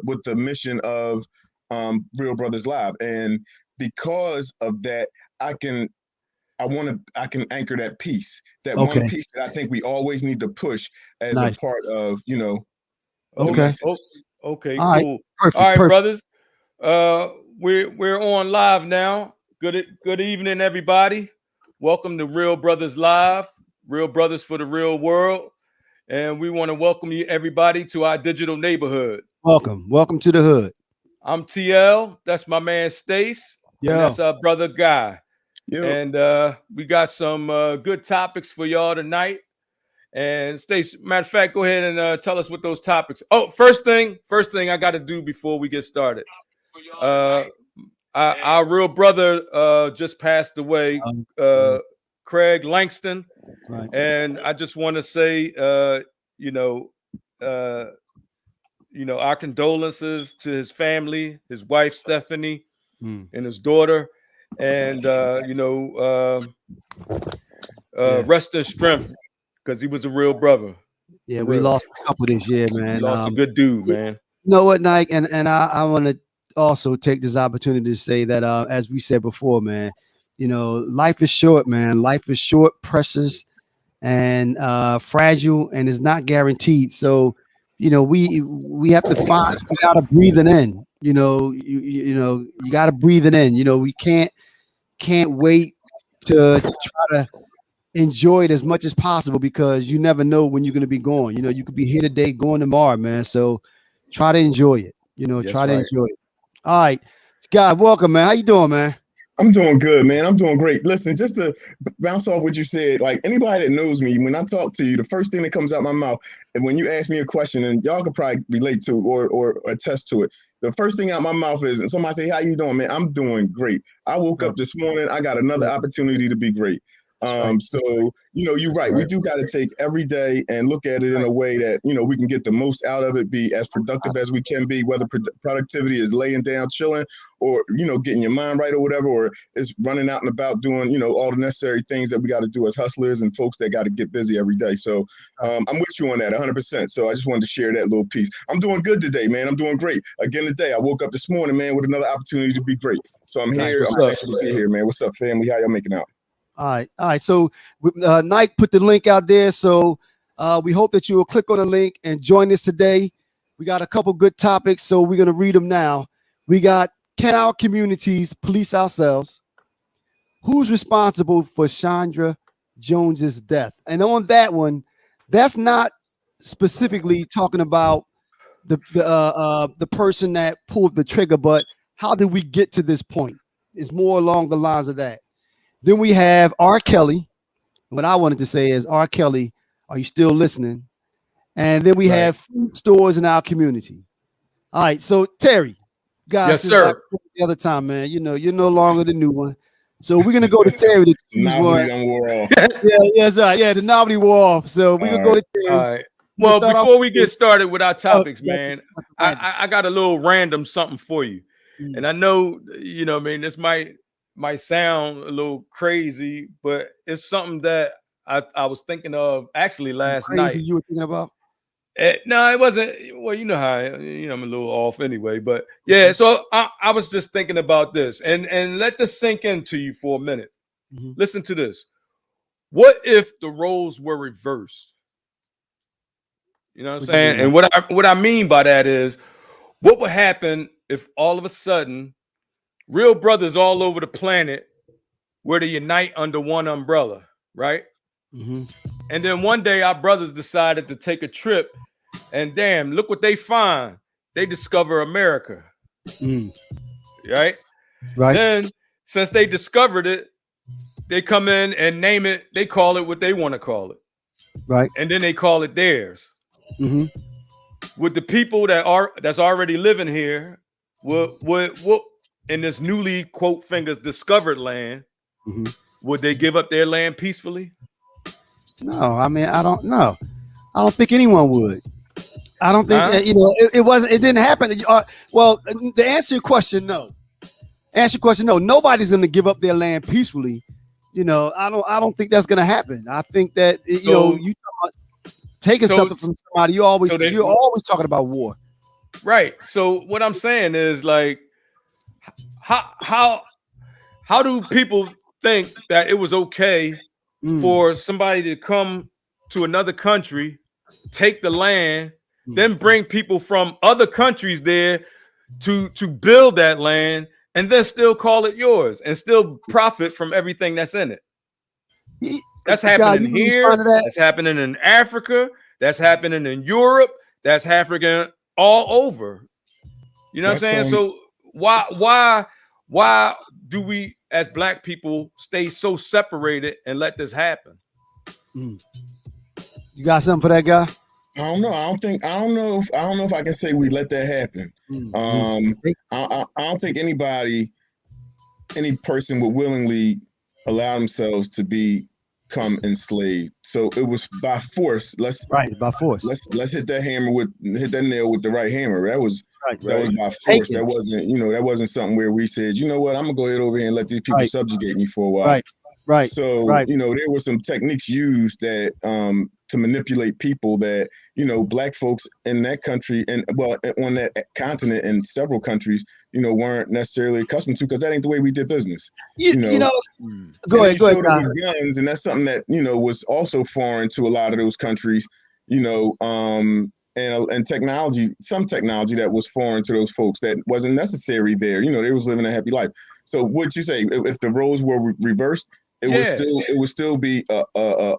with the mission of Real Brothers Live, and because of that, I can I can anchor that piece, that one Okay. piece that I think we always need to push as a Nice. part of the Okay. message. Okay, All right. cool. Perfect. All right, Perfect. brothers. We're on live now. Good evening, everybody. Welcome to Real Brothers Live, Real Brothers for the Real World. And we want to welcome you everybody to our digital neighborhood. Welcome. Welcome to the hood. I'm TL. That's my man Stace. And Yeah. that's our brother Guy. Yep. And we got some good topics for y'all tonight. And Stace, matter of fact, go ahead and tell us what those topics. Oh, first thing I got to do before we get started. Our real brother just passed away, Craig Langston, Right. and I just want to say, our condolences to his family, his wife Stephanie, and his daughter, and rest in strength, because he was a real brother. Yeah, we lost a couple this year, man. We lost a good dude, man. You know what, Nike, and I want to also take this opportunity to say that, as we said before, man, life is short, man. Life is short, precious, and fragile, and is not guaranteed. So, we have to find. We gotta breathe it in. You gotta breathe it in. We can't wait to try to enjoy it as much as possible, because you never know when you're going to be going. You could be here today, going tomorrow, man. So try to enjoy it. Try to enjoy it. All right, Guy, welcome, man. How you doing, man? I'm doing good, man. I'm doing great. Listen, just to bounce off what you said, like anybody that knows me, when I talk to you, the first thing that comes out my mouth, and when you ask me a question, and y'all could probably relate to or attest to it, the first thing out my mouth is, and somebody say, "How you doing, man?" I'm doing great. I woke up this morning. I got another opportunity to be great. So, you're right. We do got to take every day and look at it in a way that, we can get the most out of it, be as productive as we can be, whether productivity is laying down, chilling, or, getting your mind right or whatever, or it's running out and about doing, all the necessary things that we got to do as hustlers and folks that got to get busy every day. So I'm with you on that 100%. So I just wanted to share that little piece. I'm doing good today, man. I'm doing great. Again today, I woke up this morning, man, with another opportunity to be great. So I'm here. I'm thankful to be here, man. What's up, family? How y'all making out? All right. So Nike put the link out there. So we hope that you will click on the link and join us today. We got a couple good topics, so we're going to read them now. We got, can our communities police ourselves? Who's responsible for Chaundra Jones's death? And on that one, that's not specifically talking about the person that pulled the trigger, but how did we get to this point? It's more along the lines of that. Then we have R. Kelly. What I wanted to say is, R. Kelly, are you still listening? And then we have food stores in our community. All right. So Terry, guys, yes, sir. The other time, man, you're no longer the new one. So we're gonna go to Terry to choose one. The novelty wore off. So we're gonna go to Terry. All right. Well, before we get started with our topics, man, I got a little random something for you. And I know, this might sound a little crazy, but it's something that I was thinking of actually last night. You were thinking about? No, it wasn't. Well, you know how I'm a little off anyway. But yeah, so I was just thinking about this, and let this sink into you for a minute. Listen to this. What if the roles were reversed? You know what I'm saying? And what I mean by that is, what would happen if all of a sudden real brothers all over the planet were to unite under one umbrella, right? And then one day our brothers decided to take a trip, and damn, look what they find. They discover America. Right? Then, since they discovered it, they come in and name it, they call it what they want to call it. Right. And then they call it theirs. With the people that's already living here, what in this newly, quote fingers, discovered land, would they give up their land peacefully? No, I mean, I don't know. I don't think anyone would. I don't think it didn't happen. Well, to answer your question, no. No. Nobody's going to give up their land peacefully. I don't think that's going to happen. I think that you talk about taking something from somebody. You're always talking about war. Right. So what I'm saying is like, how do people think that it was okay for somebody to come to another country, take the land, then bring people from other countries there to build that land, and then still call it yours and still profit from everything that's in it? That's happening here. That's happening in Africa. That's happening in Europe. That's happening all over. You know what I'm saying? So why do we as Black people stay so separated and let this happen? You got something for that guy? I don't know. I don't know if I can say we let that happen. I don't think any person would willingly allow themselves to become enslaved. So it was by force. By force. Let's hit that nail with the right hammer. That was by force. That wasn't something where we said, you know what, I'm gonna go ahead over here and let these people subjugate me for a while. Right. So there were some techniques used that to manipulate people that Black folks in that country and on that continent and several countries weren't necessarily accustomed to, because that ain't the way we did business. Go ahead. Guns, and that's something that was also foreign to a lot of those countries. And technology, some technology that was foreign to those folks that wasn't necessary there. They was living a happy life. So what'd you say? If the roles were reversed, it would still be a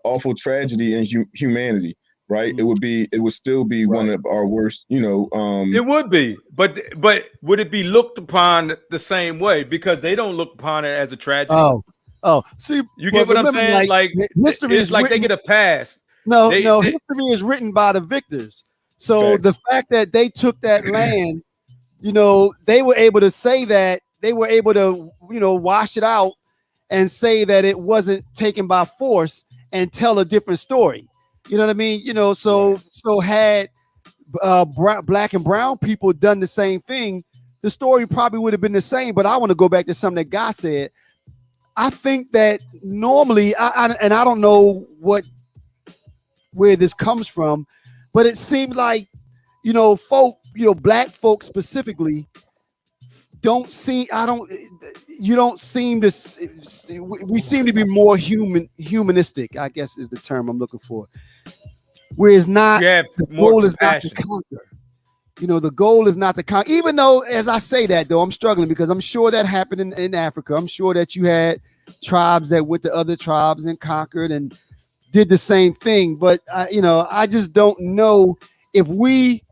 awful tragedy in humanity, right? It would still be one of our worst. It would be, but would it be looked upon the same way? Because they don't look upon it as a tragedy. See, you get what I'm saying? Like history is like written, they get a pass. No, history is written by the victors. So the fact that they took that land, they were able to say that, they were able to, wash it out and say that it wasn't taken by force and tell a different story. You know what I mean? So had Black and brown people done the same thing, the story probably would have been the same. But I want to go back to something that Guy said. I think that normally, I don't know where this comes from, but it seemed like, Black folks specifically we seem to be more humanistic, I guess is the term I'm looking for. Whereas the goal is not to conquer. The goal is not to conquer. Even though, as I say that, though, I'm struggling because I'm sure that happened in Africa. I'm sure that you had tribes that went to other tribes and conquered and did the same thing. But, I just don't know if we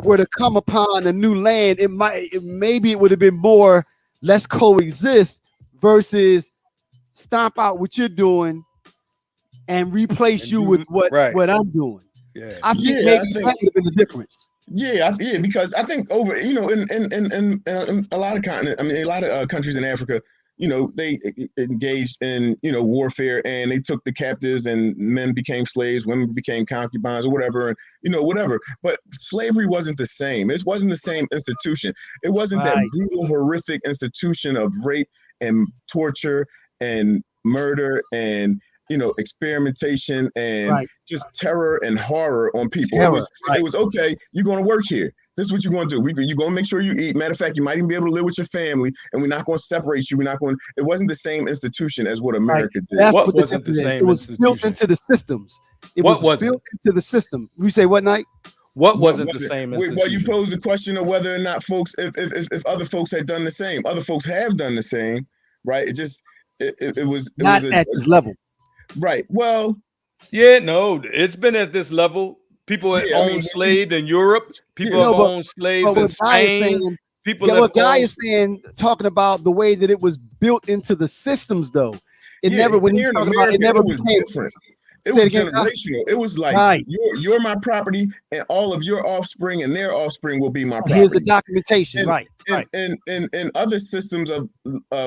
were to come upon a new land, maybe it would have been more, let's coexist versus stomp out what you're doing and replace you with what I'm doing. Yeah. I think maybe that would have been the difference. Yeah, because I think over, in a lot of continents, a lot of countries in Africa, they engaged in, warfare, and they took the captives, and men became slaves, women became concubines or whatever, and, whatever. But slavery wasn't the same. It wasn't the same institution. It wasn't that brutal, horrific institution of rape and torture and murder and, experimentation and just terror and horror on people. It was okay, you're going to work here. This is what you're going to do. You're going to make sure you eat. Matter of fact, you might even be able to live with your family, and we're not going to separate you. It wasn't the same institution as what America did. That's what wasn't the same? It was built into the systems. It was built into the system. We say what, Knight? What wasn't the same? Well, you posed the question of whether or not folks, if other folks had done the same. Other folks have done the same, right? It was not at this level. Right. Well, it's been at this level. People have owned slaves in Europe. People have owned slaves in Spain. What Guy is saying, talking about the way that it was built into the systems, though. It never was different. It was generational. It was like you're my property, and all of your offspring and their offspring will be my property. Here's the documentation, And other systems of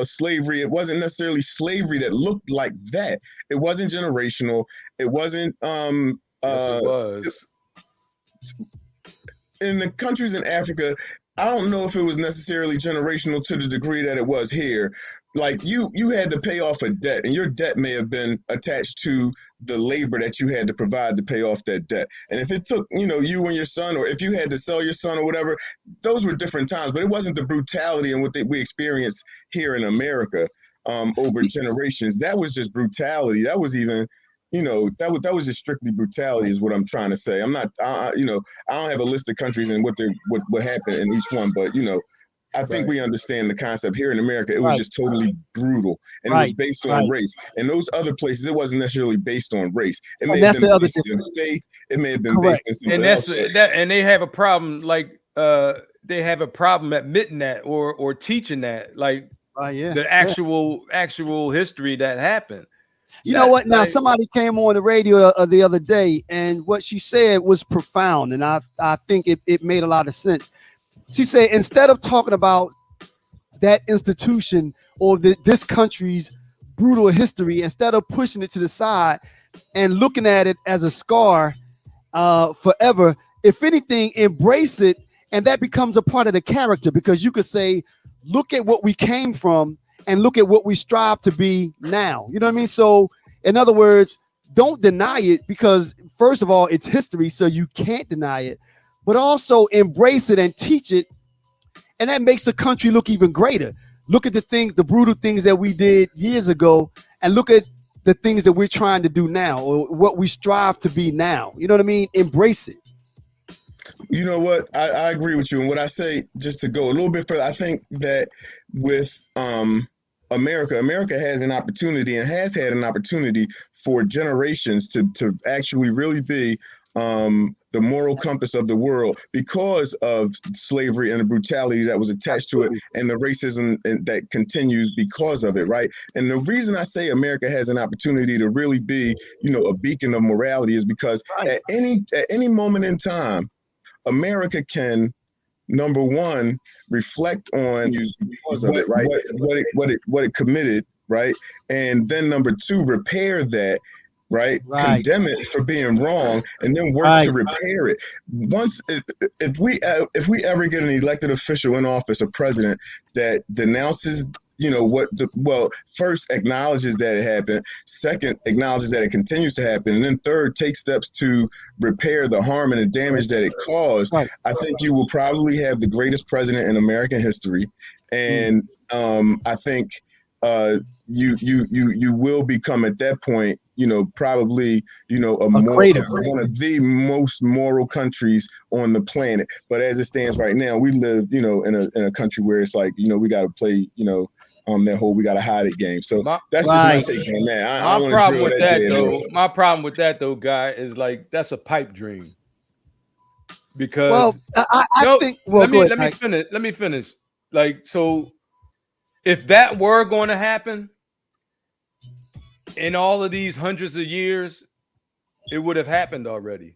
slavery, it wasn't necessarily slavery that looked like that. It wasn't generational. It wasn't. Yes, it was. In the countries in Africa, I don't know if it was necessarily generational to the degree that it was here. Like you had to pay off a debt, and your debt may have been attached to the labor that you had to provide to pay off that debt. And if it took, you and your son, or if you had to sell your son or whatever, those were different times. But it wasn't the brutality and what we experienced here in America over generations. That was just brutality. That was even. That was just strictly brutality, is what I'm trying to say. I'm not, I don't have a list of countries and what happened in each one, but I think we understand the concept here in America. It was just totally brutal, and it was based on race. And those other places, it wasn't necessarily based on race. It may have been based in faith. It may have been based in something else. And they have a problem, like they have a problem admitting that or teaching that, like the actual history that happened. You know what? Now, somebody came on the radio the other day, and what she said was profound, and I think it made a lot of sense. She said, instead of talking about that institution or this country's brutal history, instead of pushing it to the side and looking at it as a scar forever, if anything, embrace it, and that becomes a part of the character, because you could say, look at what we came from and look at what we strive to be now. You know what I mean? So, in other words, don't deny it, because first of all, it's history, so you can't deny it, but also embrace it and teach it. And that makes the country look even greater. Look at the brutal things that we did years ago, and look at the things that we're trying to do now, or what we strive to be now. You know what I mean? Embrace it. You know what? I agree with you. And what I say, just to go a little bit further, I think that with America has an opportunity, and has had an opportunity for generations to actually really be the moral compass of the world, because of slavery and the brutality that was attached to it, and the racism that continues because of it, right? And the reason I say America has an opportunity to really be, a beacon of morality, is because at any moment in time, America can, number one, reflect on because of it, right? What it committed, right? And then number two, repair that, right? Condemn it for being wrong, and then work to repair it. Once, if we ever get an elected official in office, a president that denounces, first acknowledges that it happened, second acknowledges that it continues to happen, and then third takes steps to repair the harm and the damage that it caused, I think you will probably have the greatest president in American history. And I think you will become, at that point, probably, one of the most moral countries on the planet. But as it stands right now, we live, in a country where it's like, we got to play, that whole we got to hide it game. So that's just my take on that. My problem with that though, Guy, is like, that's a pipe dream. Because I think. Well, let me finish. Like, so if that were going to happen in all of these hundreds of years, it would have happened already.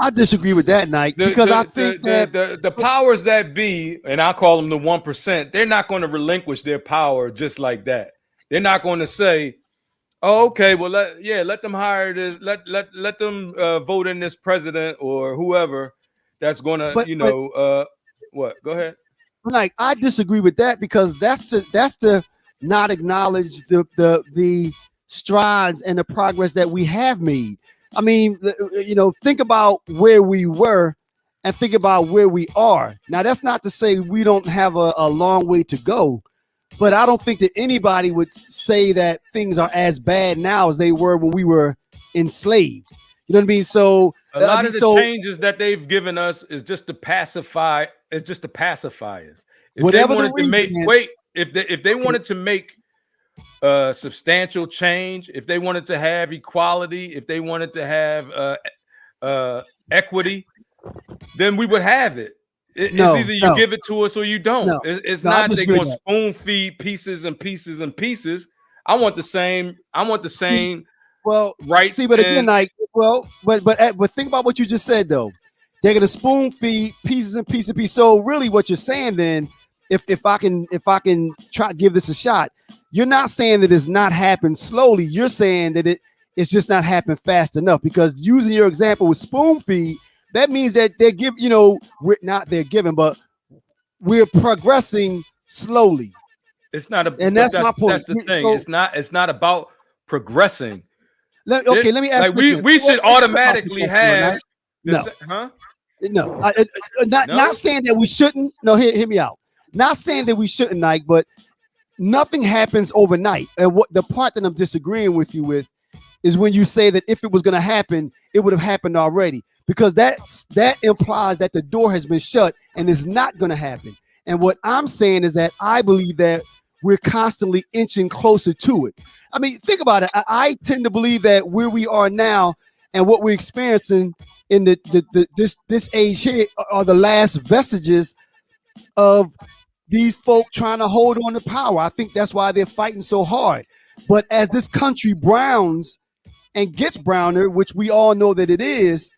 I disagree with that, Nike, because I think the powers that be, and I call them the 1%, they're not going to relinquish their power just like that. They're not going to say, "Oh, okay, well, let them hire this, let them vote in this president or whoever that's going to, what? Go ahead." Like, I disagree with that, because that's to not acknowledge the strides and the progress that we have made. I mean, think about where we were and think about where we are. Now, that's not to say we don't have a long way to go, but I don't think that anybody would say that things are as bad now as they were when we were enslaved. You know what I mean? So a lot of the changes that they've given us is just to pacify. It's just to pacify us. If they wanted to make substantial change, if they wanted to have equality, if they wanted to have equity, then we would have it. It's either you give it to us or you don't. It's not they're going to spoon feed pieces and pieces and pieces. I want the same. Rights. See, but again, but think about what you just said though. They're going to spoon feed pieces and pieces and pieces. So really, what you're saying then, if I can try to give this a shot, you're not saying that it's not happened slowly. You're saying that it's just not happened fast enough, because using your example with spoon feed, that means that they're giving, but we're progressing slowly. It's not a, and that's my point. That's the thing. So, it's not about progressing. Let me ask. Like we should automatically have. No, huh? No, not saying that we shouldn't. No, hear me out. Not saying that we shouldn't, Nike, but nothing happens overnight. And what the part that I'm disagreeing with you with is when you say that if it was going to happen, it would have happened already, because that implies that the door has been shut and it's not going to happen. And what I'm saying is that I believe that we're constantly inching closer to it. I mean, think about it. I tend to believe that where we are now and what we're experiencing in this age here are the last vestiges of these folk trying to hold on to power. I think that's why they're fighting so hard. But as this country browns and gets browner, which we all know that it is,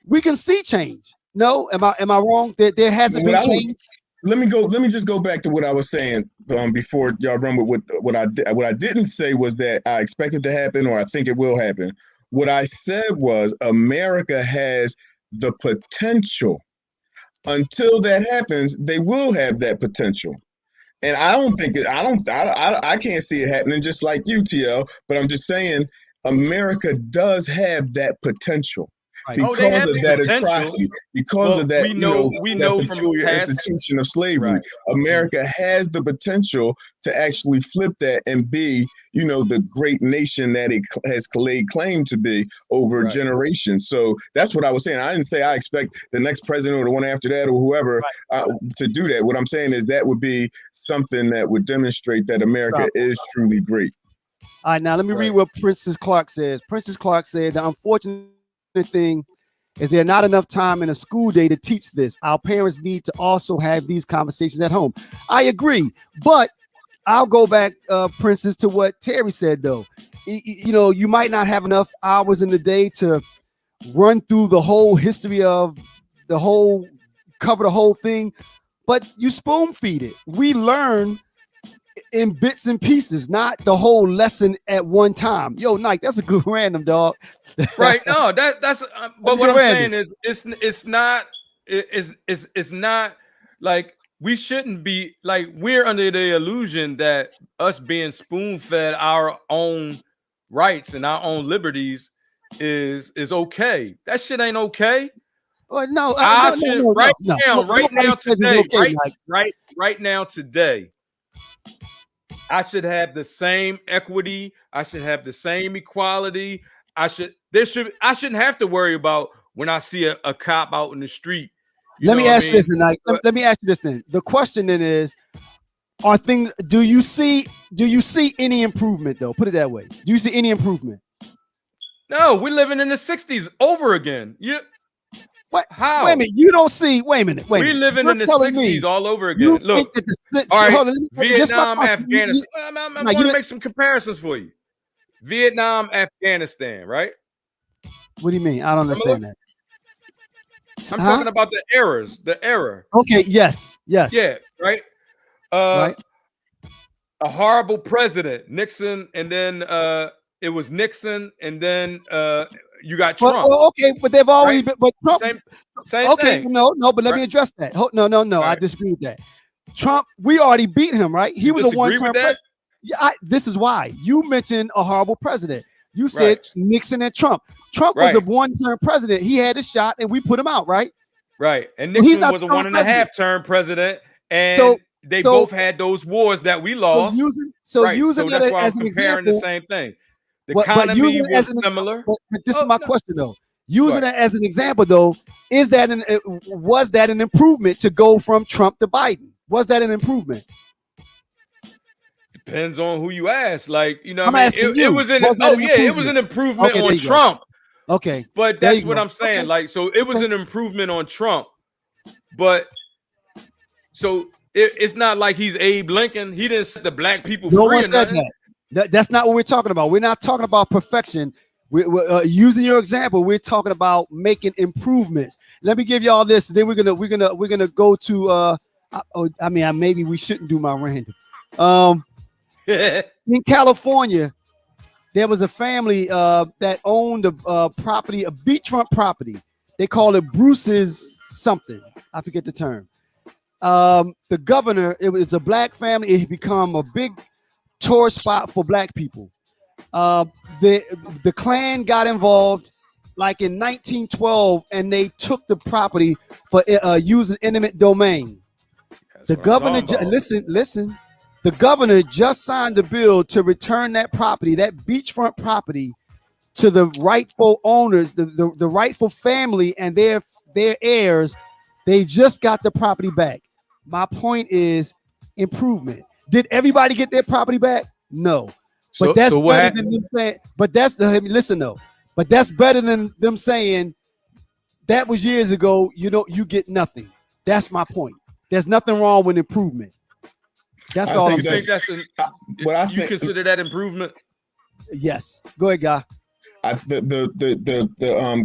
we can see change. No, am I wrong? There hasn't been change. Let me just go back to what I was saying before y'all run with what I didn't say was that I expect it to happen or I think it will happen. What I said was America has the potential. Until that happens, they will have that potential. And I can't see it happening just like you, TL, but I'm just saying America does have that potential. Right. Because of that atrocity, because of that, we know that peculiar institution of slavery, right. America has the potential to actually flip that and be, the great nation that it has laid claim to be over generations. So that's what I was saying. I didn't say I expect the next president or the one after that or whoever to do that. What I'm saying is that would be something that would demonstrate that America is truly great. All right, now let me read what Princess Clark says. Princess Clark said, the unfortunate thing is there not enough time in a school day to teach this. Our parents need to also have these conversations at home. I agree, but I'll go back, Princess, to what Terry said, though. You might not have enough hours in the day to run through the whole history of cover the whole thing, but you spoon feed it. We learn in bits and pieces, not the whole lesson at one time. Yo, Nike, that's a good random, dog. Right? No, that's. But what I'm saying is, it's not like we shouldn't be like we're under the illusion that us being spoon fed our own rights and our own liberties is okay. That shit ain't okay. Well, no, right now today. I should have the same equity. I should have the same equality. I shouldn't have to worry about when I see a cop out in the street. Let me ask you this tonight. Let me ask you this then. The question then is, do you see any improvement though? Put it that way. Do you see any improvement? No, we're living in the 60s over again. What? How? Wait a minute. You don't see. Wait a minute. We're living in the 60s all over again. Look, all right, Vietnam, Afghanistan. I want to make some comparisons for you. Vietnam, Afghanistan, right? What do you mean? I don't understand that. I'm talking about the era. Okay. Yes. Yeah. Right. Right. A horrible president, Nixon, and then it was Nixon, and then you got Trump. Well, okay, but they've already been. But Trump. Same okay, thing. No. But let me address that. No. Right. I disagree with that. Trump, we already beat him, right? He was a one-term president. Yeah, this is why you mentioned a horrible president. You said Nixon and Trump. Trump was a one-term president. He had a shot, and we put him out, right? Right. And Nixon was a 1.5-term president, and they both had those wars that we lost. So using that's that why as I'm an comparing example, the same thing. The economy was similar. But this is my question, though. Using it as an example, though, was that an improvement to go from Trump to Biden? Was that an improvement? Depends on who you ask. Like, I'm asking you. It was an improvement on Trump. Okay. But that's what I'm saying. Okay. Like, so it was an improvement on Trump. But so it's not like he's Abe Lincoln. He didn't set the black people free. No one said that. That's not what we're talking about. We're not talking about perfection. We're using your example. We're talking about making improvements. Let me give y'all this. Then we're gonna go to. Maybe we shouldn't do my random. In California, there was a family that owned a property, a beachfront property. They call it Bruce's something. I forget the term. the governor, it was a black family. It become a big tourist spot for black people. The Klan got involved like in 1912, and they took the property for using eminent domain. The governor, listen. The governor just signed a bill to return that property, that beachfront property, to the rightful owners, the rightful family and their heirs. They just got the property back. My point is improvement. Did everybody get their property back? No. But that's better than them saying, listen though. But that's better than them saying that was years ago, you get nothing. That's my point. There's nothing wrong with improvement. That's all I'm saying. You consider that improvement? Yes. Go ahead, Guy. The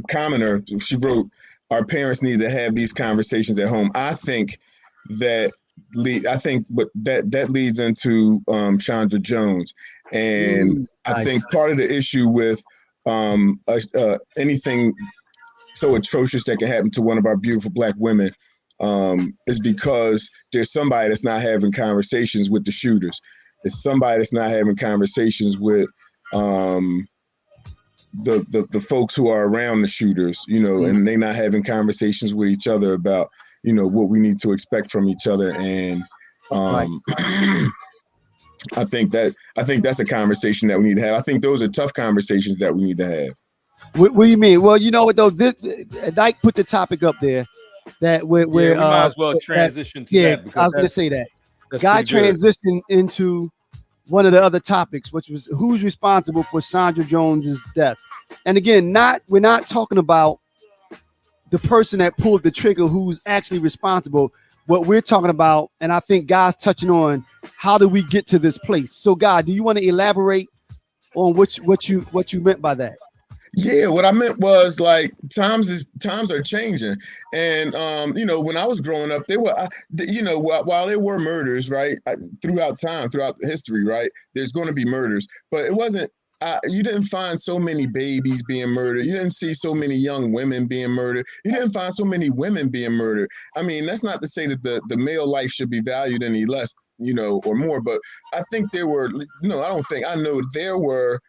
commenter, she wrote, our parents need to have these conversations at home. I think that leads into Chaundra Jones. And I think part of the issue with anything so atrocious that can happen to one of our beautiful black women is because there's somebody that's not having conversations with the shooters. There's somebody that's not having conversations with the folks who are around the shooters, and they not having conversations with each other about, what we need to expect from each other. And I think that's a conversation that we need to have. I think those are tough conversations that we need to have. What do you mean? Well, you know what though, Dyke put the topic up there that we might as well transition to that. I was going to say that. Guy transitioned into one of the other topics, which was who's responsible for Chaundra Jones's death. And again, we're not talking about the person that pulled the trigger who's actually responsible. What we're talking about, and I think Guy's touching on, how do we get to this place? So, Guy, do you want to elaborate on what you meant by that? Yeah, what I meant was like times are changing, and when I was growing up, there were while there were murders, right, throughout history, right, there's going to be murders, but it wasn't. You didn't find so many babies being murdered. You didn't see so many young women being murdered. You didn't find so many women being murdered. I mean, that's not to say that the male life should be valued any less, or more. But I think there were, I know there were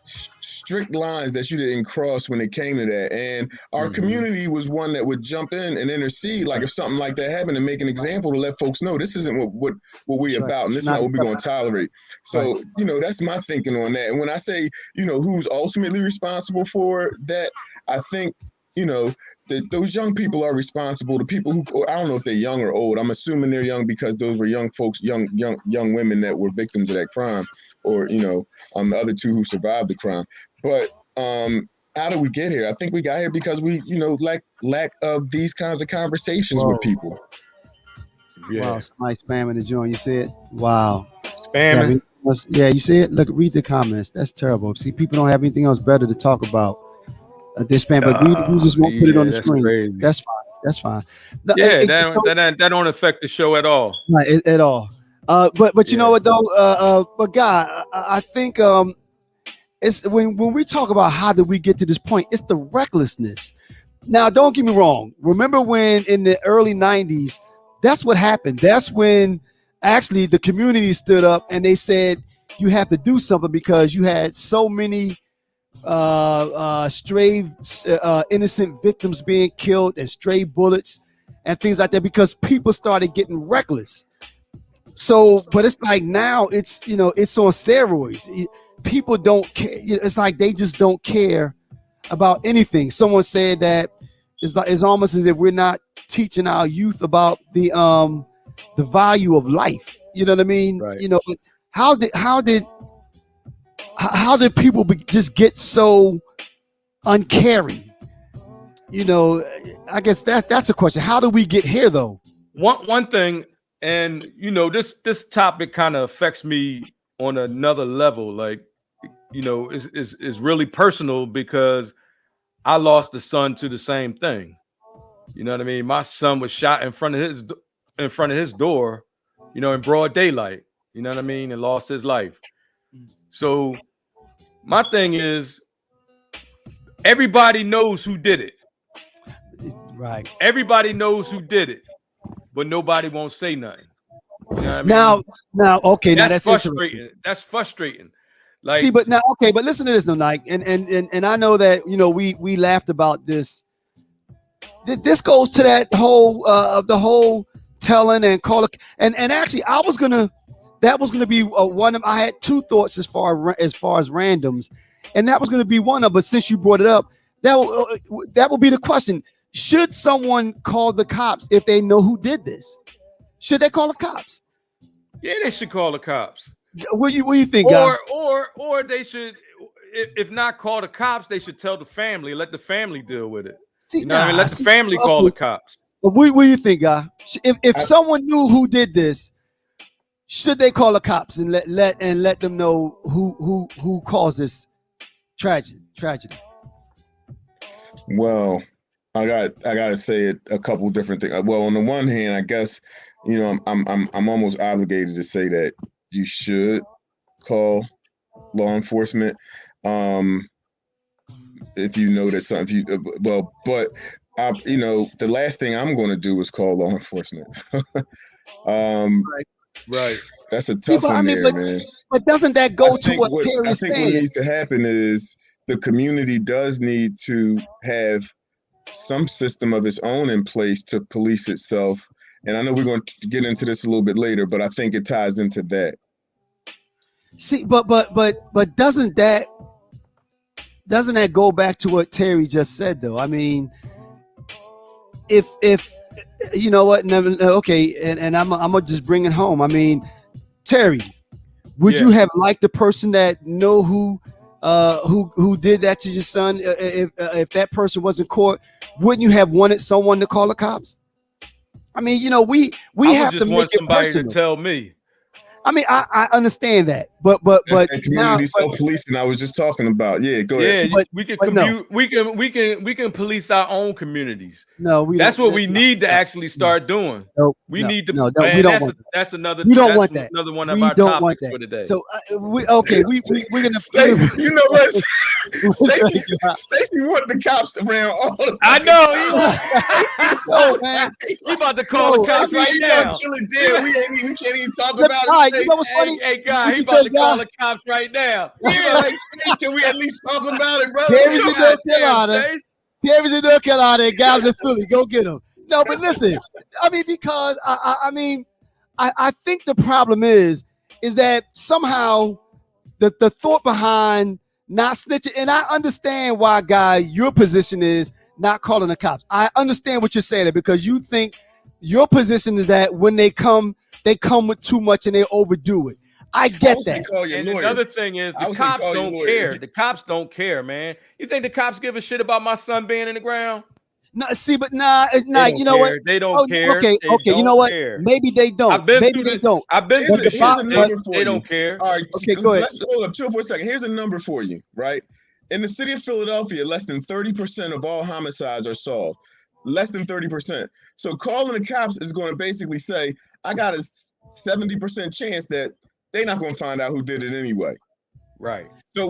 strict lines that you didn't cross when it came to that. And our community was one that would jump in and intercede, like if something like that happened, and make an example to let folks know this isn't what we're about, and this is not what we're going to tolerate. So, that's my thinking on that. And when I say, who's ultimately responsible for that, I think, that those young people are responsible. The people who, I don't know if they're young or old. I'm assuming they're young because those were young folks, young women that were victims of that crime, or the other two who survived the crime. But how did we get here? I think we got here because we, lack of these kinds of conversations with people. Yeah. Wow, somebody spamming the joint. You see it? Wow. Spamming. Yeah, you see it? Look, read the comments. That's terrible. See, people don't have anything else better to talk about. They're spamming, but we just won't put it on the screen. Crazy. That's fine. That's fine. Yeah, that don't affect the show at all. Right, at all. But you know what though? But Guy, I think it's when we talk about how did we get to this point, it's the recklessness. Now, don't get me wrong. Remember when in the early 90s, that's what happened. That's when actually the community stood up and they said you have to do something because you had so many stray innocent victims being killed and stray bullets and things like that because people started getting reckless. So, but it's like now it's it's on steroids. People don't care. It's like they just don't care about anything. Someone said that it's almost as if we're not teaching our youth about the value of life. You know what I mean? Right. How did people just get so uncaring? I guess that's a question. How do we get here, though? One thing, and this topic kind of affects me on another level. Like, is really personal because I lost a son to the same thing. You know what I mean? My son was shot in front of his door, in broad daylight. You know what I mean? And lost his life. So my thing is, everybody knows who did it. Right. Everybody knows who did it. but nobody won't say nothing. You know what I mean? Now, okay, that's now frustrating. That's frustrating. Like, see, but now, okay, but listen to this, no, Nike, and I know that we laughed about this. This goes to that whole the whole telling and call it, and actually, that was gonna be one of, I had two thoughts as far as randoms, and that was gonna be one of. But since you brought it up, that will be the question: should someone call the cops if they know who did this? Should they call the cops? Yeah, they should call the cops. What do you think, guy? Or they should, if not call the cops, they should tell the family, let the family deal with it. See, you know what I mean? Let the family call the cops. What do you think, guy? If someone knew who did this, should they call the cops and let them know who caused this tragedy? Well, I gotta say it a couple different things. Well, on the one hand, I guess I'm almost obligated to say that you should call law enforcement if you know that something. But the last thing I'm going to do is call law enforcement. Right. That's a tough one, man. But doesn't that go to what Terry's saying? I think what needs to happen is the community does need to have some system of its own in place to police itself. And I know we're going to get into this a little bit later, but I think it ties into that. See, but doesn't that go back to what Terry just said, though? I mean, if you know what, okay, and I'm gonna just bring it home. I mean, Terry, would you have liked the person that know who did that to your son? If that person wasn't caught, wouldn't you have wanted someone to call the cops? I mean, we have to make it personal. To tell me. I mean, I understand that, but community self-policing I was just talking about. Yeah, go ahead. Yeah, we can police our own communities. No, that's what we need to actually start doing. We need to. No, we don't want that. That's another. We don't want that. Another one of our topics for today. So we're gonna. You know what? Stacey want the cops around all the. I know. He about to call the cops right now. We can't even talk about it. You know what's funny? Hey, guy, he about to call the cops right now. Yeah, like, can we at least talk about it, brother? Terry's in North Carolina. Terry's in North Carolina and guys in Philly. Go get him. No, but listen, I mean, because I think the problem is that somehow the thought behind not snitching, and I understand why, Guy, your position is not calling the cops. I understand what you're saying because you think your position is that when they come with too much and they overdo it. I get that. And another thing is the cops don't care. The cops don't care, man. You think the cops give a shit about my son being in the ground? No, see, but it's not. You know what? They don't care. Okay. You know what? Maybe they don't. Maybe they don't. I've been through the They don't care. All right. Okay, go ahead. Let's hold up. Chill for a second. Here's a number for you, right? In the city of Philadelphia, less than 30% of all homicides are solved. Less than 30%. So calling the cops is going to basically say, I got a 70% chance that they're not going to find out who did it anyway. Right. So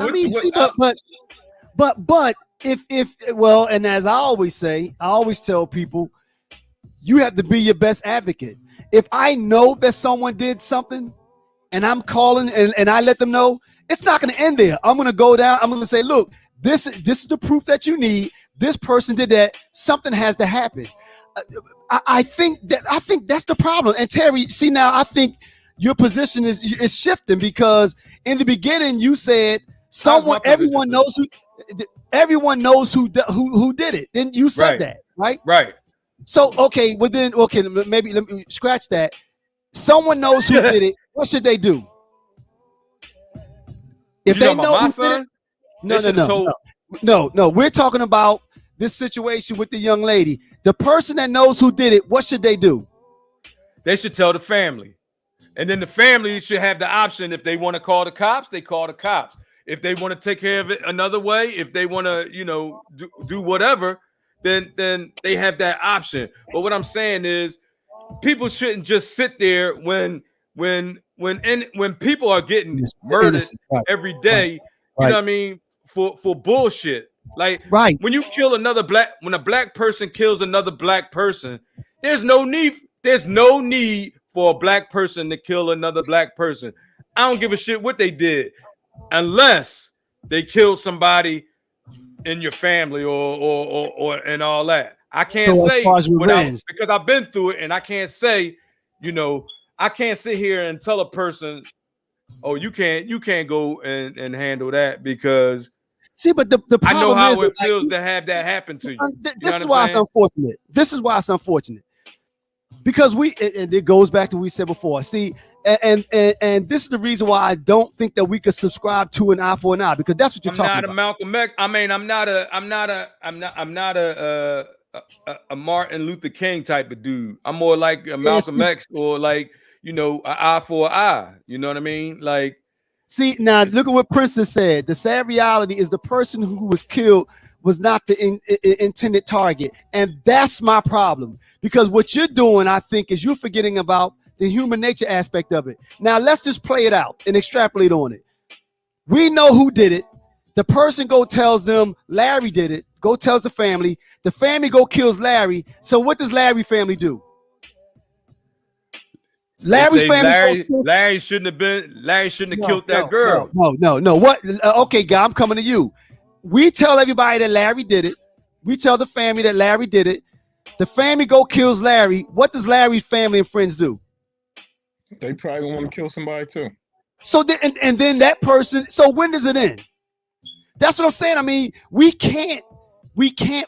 but if well, and as I always say, I always tell people, you have to be your best advocate. If I know that someone did something and I'm calling and I let them know, it's not going to end there. I'm going to go down. I'm going to say, look, this is the proof that you need. This person did that. Something has to happen. I think that's the problem. And Terry, see, now I think your position is shifting because in the beginning you said everyone knows who did it. Then you said that, right? Right. So maybe let me scratch that. Someone knows who did it. What should they do? If they know who did it, no. We're talking about this situation with the young lady. The person that knows who did it, what should they do? They should tell the family. And then the family should have the option. If they want to call the cops, they call the cops. If they want to take care of it another way, if they want to, do whatever, then they have that option. But what I'm saying is people shouldn't just sit there when people are getting murdered every day, you know what I mean, for bullshit. Like when you kill when a black person kills another black person, there's no need There's no need for a black person to kill another black person. I don't give a shit what they did, unless they killed somebody in your family or and all that. I can't say because I've been through it, and I can't say, I can't sit here and tell a person, oh, you can't go and handle that, because but the problem I know how is it feels to have that happen to you. This is why it's unfortunate. This is why it's unfortunate. Because and it goes back to what we said before. See, and this is the reason why I don't think that we could subscribe to an eye for an eye, because that's what you're talking about. I'm not a Malcolm X. I mean, I'm not a Martin Luther King type of dude. I'm more like a Malcolm X, or like, an eye for an eye. You know what I mean? Like, see, now look at what Princess said. The sad reality is the person who was killed was not the intended target, and that's my problem. Because what you're doing, I think, is you're forgetting about the human nature aspect of it. Now, let's just play it out and extrapolate on it. We know who did it. The person go tells them Larry did it. Go tells the family. The family go kills Larry. So what does Larry family do? Larry's family. Larry shouldn't have killed that girl. No. What? Okay, guy, I'm coming to you. We tell everybody that Larry did it. We tell the family that Larry did it. The family go kills Larry. What does Larry's family and friends do? They probably want to kill somebody too. So and then that person. So when does it end? That's what I'm saying. I mean, we can't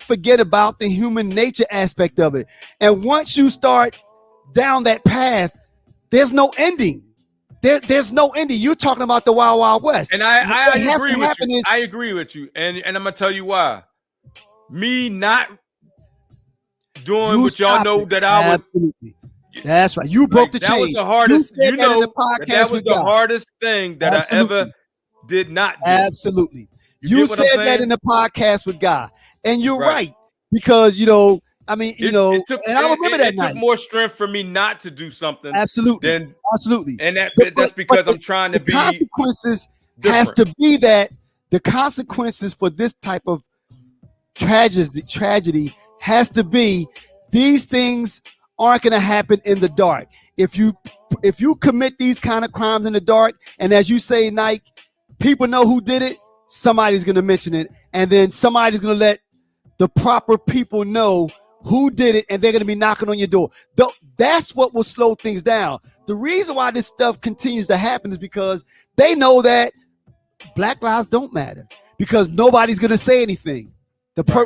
forget about the human nature aspect of it. And once you start down that path, there's no ending. There's no ending. You're talking about the Wild Wild West. And I agree with you. I agree with you. And I'm gonna tell you why. Me not doing what y'all know that I would. Absolutely. That's right. You broke the chain. That was the hardest. That was the hardest thing that I ever did not do. Absolutely. You said that in the podcast with Guy, and you're right, because I mean, and I remember that night. It took more strength for me not to do something. Absolutely. Absolutely. And that's because I'm trying to be. Consequences has to be that the consequences for this type of tragedy has to be these things aren't going to happen in the dark. If you commit these kind of crimes in the dark, and as you say, Nike, people know who did it, somebody's going to mention it, and then somebody's going to let the proper people know who did it, and they're going to be knocking on your door. That's what will slow things down. The reason why this stuff continues to happen is because they know that Black lives don't matter, because nobody's going to say anything.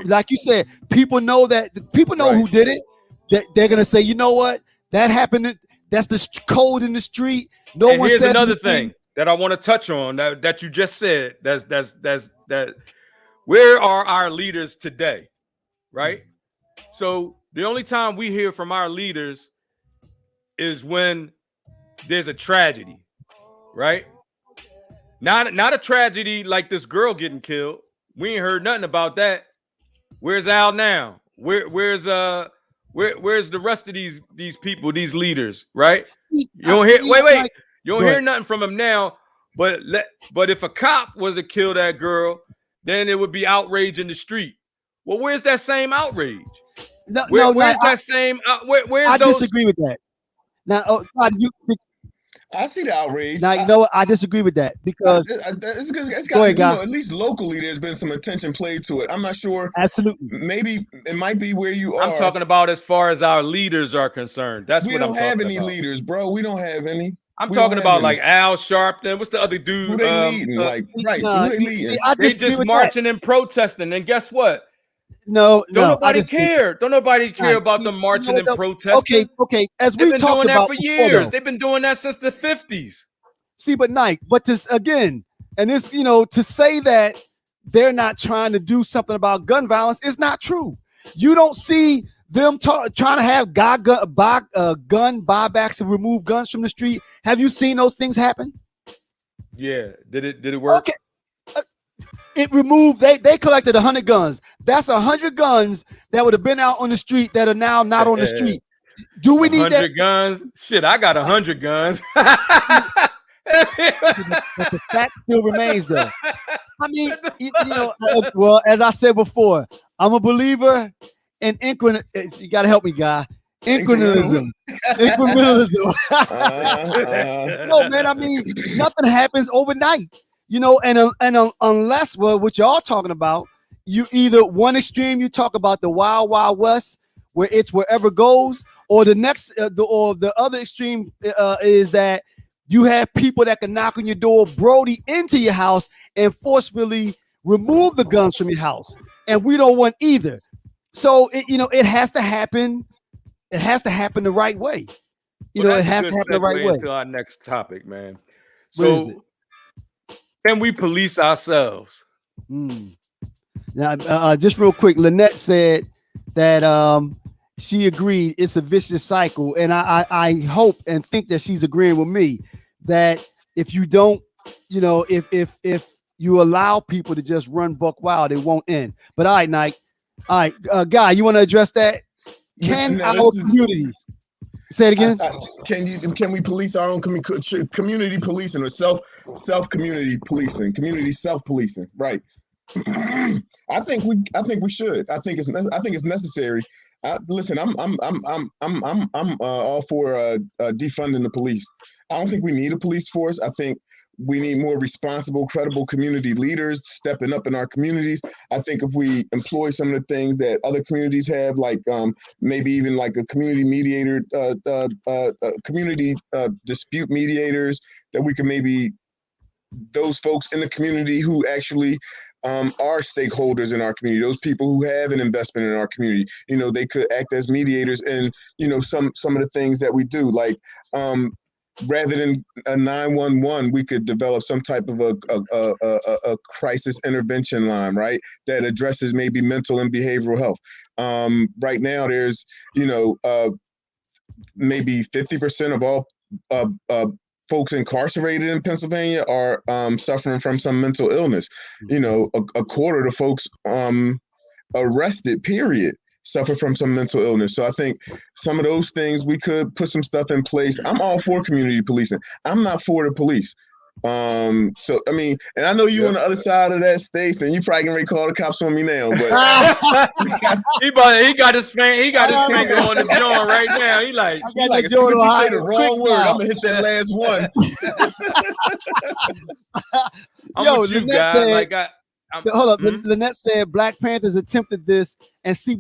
Like you said, people know who did it. That they're gonna say, you know what, that happened. That's the code in the street. No one says. Here's another thing that I want to touch on that you just said. That. Where are our leaders today, right? So the only time we hear from our leaders is when there's a tragedy, right? Not a tragedy like this girl getting killed. We ain't heard nothing about that. Where's Al now? Where's the rest of these people, these leaders, right? You don't hear you don't hear nothing from them now. But if a cop was to kill that girl, then it would be outrage in the street. Well, where's that same outrage? Where's that same? Where's I those? Disagree with that. Now, I see the outrage. Now, you know what? I disagree with that, because it's got, at least locally, there's been some attention played to it. I'm not sure. Absolutely. Maybe it might be where you are. I'm talking about as far as our leaders are concerned. That's what I'm talking about. We don't have any leaders, bro. We don't have any. I'm talking about like Al Sharpton. What's the other dude? Who they leading? Who they leading? They just marching and protesting. And guess what? Don't nobody care. Don't nobody care about them marching and protesting. Okay. As They've we been talked doing that about for years. They've been doing that since the 50s. See, but again, and it's to say that they're not trying to do something about gun violence is not true. You don't see them trying to have gun buybacks and remove guns from the street. Have you seen those things happen? Yeah. Did it work? Okay. It removed. They collected 100 guns. That's 100 guns that would have been out on the street that are now not on the street. Do we need 100 guns? Shit, I got 100 guns. But the fact still remains, though. I mean, well, as I said before, I'm a believer in increment. You got to help me, Guy. Incrementalism. Incrementalism. No, man, I mean, nothing happens overnight, you know, and unless, well, what y'all talking about, you either one extreme, you talk about the wild, wild west, where it's wherever goes, or the next, or the other extreme is that you have people that can knock on your door, Brody into your house, and forcefully remove the guns from your house. And we don't want either. So, it has to happen. It has to happen the right way. It has to happen the right way. To our next topic, man. So, can we police ourselves? Now, just real quick, Lynette said that she agreed it's a vicious cycle, and I hope and think that she's agreeing with me that if you don't, if you allow people to just run buck wild, it won't end. But all right, Nike. All right, Guy, you want to address that? Can our communities say it again? Can we police our own community policing or self community policing, community self policing? Right. I think we should. I think it's necessary. Listen, I'm all for defunding the police. I don't think we need a police force. I think we need more responsible, credible community leaders stepping up in our communities. I think if we employ some of the things that other communities have, like maybe even like a community mediator, community dispute mediators, that we can maybe those folks in the community who actually are stakeholders in our community, those people who have an investment in our community, they could act as mediators in, some of the things that we do, like rather than a 911, we could develop some type of a crisis intervention line, right, that addresses maybe mental and behavioral health. Right now, there's, maybe 50% of all folks incarcerated in Pennsylvania are suffering from some mental illness. A quarter of the folks arrested, period, suffer from some mental illness. So I think some of those things we could put some stuff in place. I'm all for community policing. I'm not for the police. So I mean, and I know you on the other side of that, Stace, and you probably can call the cops on me now, but he got his finger on the joint right now. He like, as soon as you say the wrong word, I'm gonna hit that last one. Yo, Lynette said, hold up. Lynette said Black Panthers attempted this and see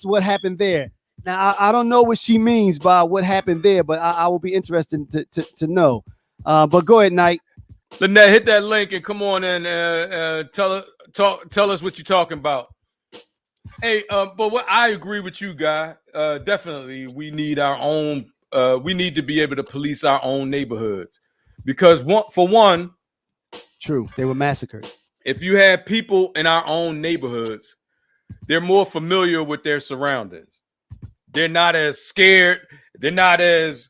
what happened there. Now I don't know what she means by what happened there, but I will be interested to know. But go ahead, Knight. Lynette, hit that link and come on and tell us what you're talking about. Hey, but what I agree with you, Guy. Definitely, we need our own. We need to be able to police our own neighborhoods because for one, true, they were massacred. If you have people in our own neighborhoods, they're more familiar with their surroundings. They're not as scared. They're not as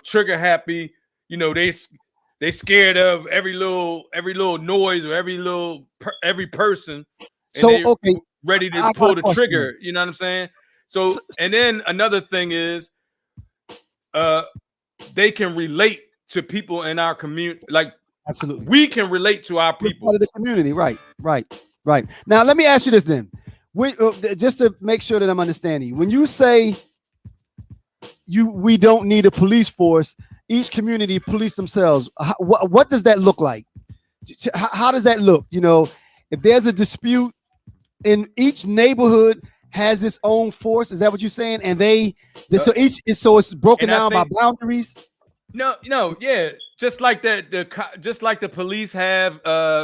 trigger happy. They scared of every little noise or every person. So ready to pull the trigger. You know what I'm saying? So and then another thing is, they can relate to people in our community. Like absolutely, we can relate to our people. Part of the community, right. Now let me ask you this then. Just to make sure that I'm understanding you, when you say we don't need a police force, each community police themselves. What does that look like? How does that look? If there's a dispute in each neighborhood has its own force. Is that what you're saying? And so it's broken down by boundaries. No, yeah. Just like that, just like the police have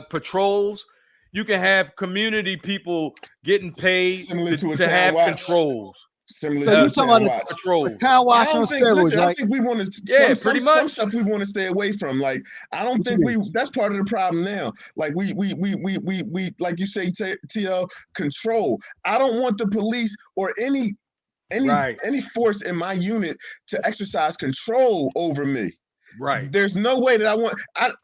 patrols, you can have community people getting paid to have controls. Similar so to you're talking about patrol. Town watch on steroids, right? I think we want to pretty much some stuff we want to stay away from. Like I don't think that's part of the problem now. Like we like you say, TL, control. I don't want the police or any force in my unit to exercise control over me. Right. There's no way that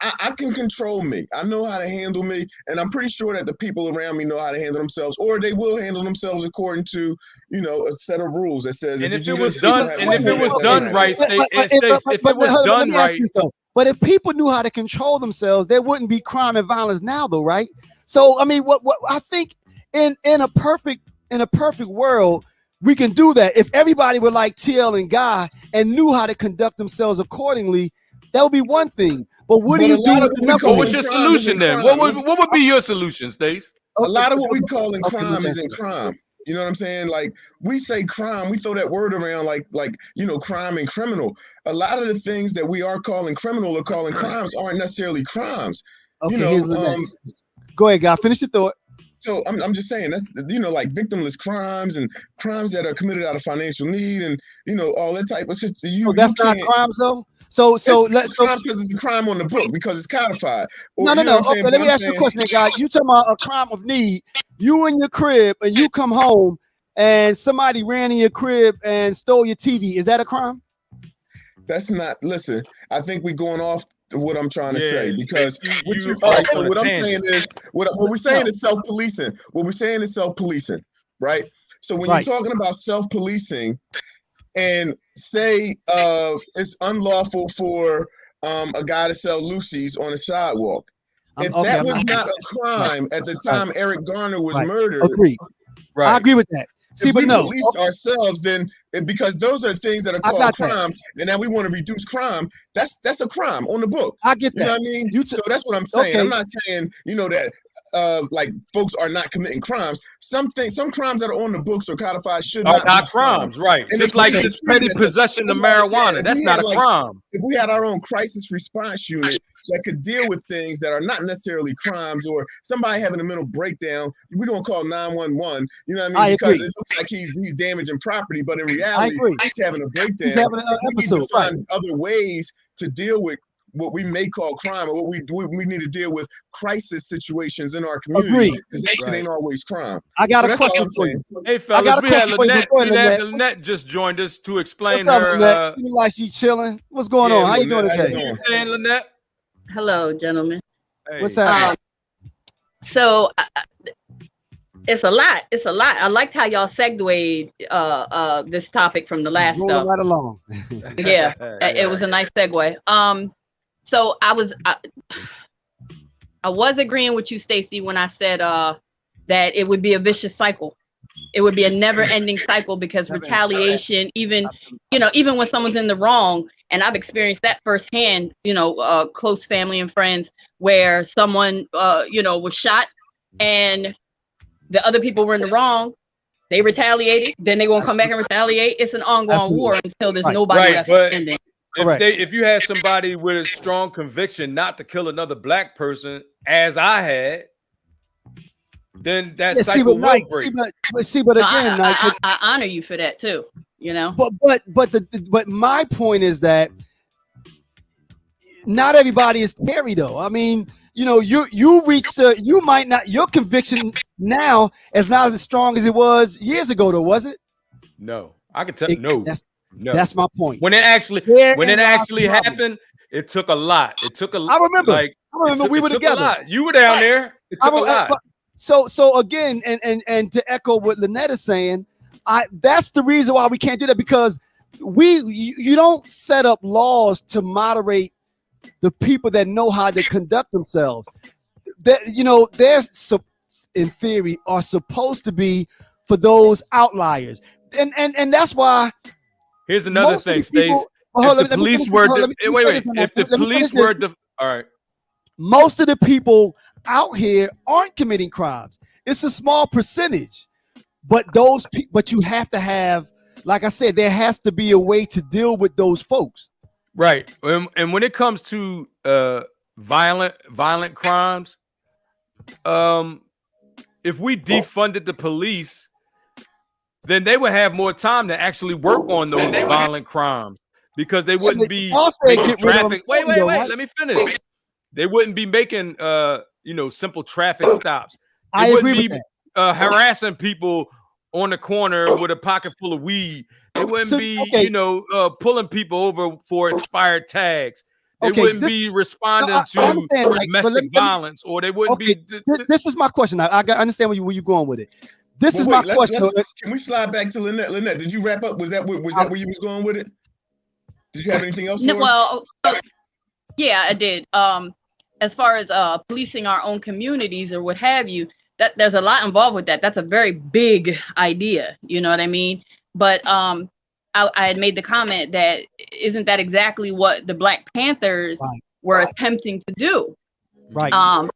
I can control me. I know how to handle me, and I'm pretty sure that the people around me know how to handle themselves, or they will handle themselves according to a set of rules that says. And if it was done, right, if it was done right. But if people knew how to control themselves, there wouldn't be crime and violence now, though, right? So I mean, what I think in a perfect world, we can do that. If everybody were like TL and Guy and knew how to conduct themselves accordingly, that would be one thing. But what do you do with the What was your solution then? What would be your solution, Stace? A lot of what we call in crime isn't crime. You know what I'm saying? Like, we say crime, we throw that word around like crime and criminal. A lot of the things that we are calling criminal or calling crimes aren't necessarily crimes. Okay, go ahead, Guy. Finish your thought. So I'm just saying that's like victimless crimes and crimes that are committed out of financial need and all that type of shit. That's not crimes though. So it's crimes because it's a crime on the book because it's codified. No. Okay, let me ask you a question, guy. You talking about a crime of need? You in your crib and you come home and somebody ran in your crib and stole your TV. Is that a crime? That's not. Listen, I think we're going off what I'm trying to say because what I'm saying is what we're saying is self-policing. What we're saying is self-policing, right? So when you're talking about self-policing and say it's unlawful for a guy to sell Lucy's on a sidewalk, if that was not a crime at the time Eric Garner was murdered, I agree with that. If we police ourselves, then because those are things that are called crimes, and now we want to reduce crime. That's a crime on the book. I get that. You know what I mean? So that's what I'm saying. I'm not saying that like folks are not committing crimes. Some crimes that are on the books or codified should not be crimes, right? And just like this petty possession of marijuana, that's not a crime. If we had our own crisis response unit that could deal with things that are not necessarily crimes, or somebody having a mental breakdown, we're gonna call 911. You know what I mean? Because it looks like he's damaging property, but in reality, he's having a breakdown. He's having an episode. We need to find other ways to deal with what we may call crime, or what we need to deal with crisis situations in our community. Because that shit ain't always crime. I got a question for you. Hey fellas, we had Lynette just joined us to explain her. You like she chilling? What's going on? How you doing today? Hey, Lynette. Hello, gentlemen. Hey. What's happening? So it's a lot. It's a lot. I liked how y'all segued this topic from the last stuff. Right along. Yeah, it was a nice segue. So I was agreeing with you, Stacey, when I said that it would be a vicious cycle. It would be a never-ending cycle because retaliation, even when someone's in the wrong, and I've experienced that firsthand, close family and friends where someone, was shot and the other people were in the wrong. They retaliated, then they're going to come back and retaliate. It's an ongoing war until there's nobody left standing. If you had somebody with a strong conviction not to kill another black person, as I had, then that cycle will break. But again, I honor you for that too. But my point is that not everybody is Terry though. I mean, you reached you might not, your conviction now is not as strong as it was years ago though, was it? No, I can tell no. That's my point. When it actually happened, it took a lot. It took a lot. I remember we were together. You were down there. It took a lot. So again, and to echo what Lynette is saying, that's the reason why we can't do that, because you don't set up laws to moderate the people that know how to conduct themselves. There's in theory are supposed to be for those outliers, and that's why. Here's another thing, Stace. If the police were all right. Most of the people out here aren't committing crimes. It's a small percentage, but but you have to have, like I said, there has to be a way to deal with those folks. Right. And when it comes to violent crimes, if we defunded the police, then they would have more time to actually work on those violent crimes, because they wouldn't be making traffic. Wait, let me finish. They wouldn't be making simple traffic stops. They wouldn't be harassing people on the corner with a pocket full of weed. They wouldn't be pulling people over for expired tags. They wouldn't be responding to domestic violence, or they wouldn't be. This is my question. I understand where you're going with it. This is my question. Can we slide back to Lynette? Lynette, did you wrap up? Was that where you was going with it? Did you have anything else? Well, yeah, I did. As far as policing our own communities or what have you, there's a lot involved with that. That's a very big idea. You know what I mean? But I had made the comment that isn't that exactly what the Black Panthers were attempting to do? Right.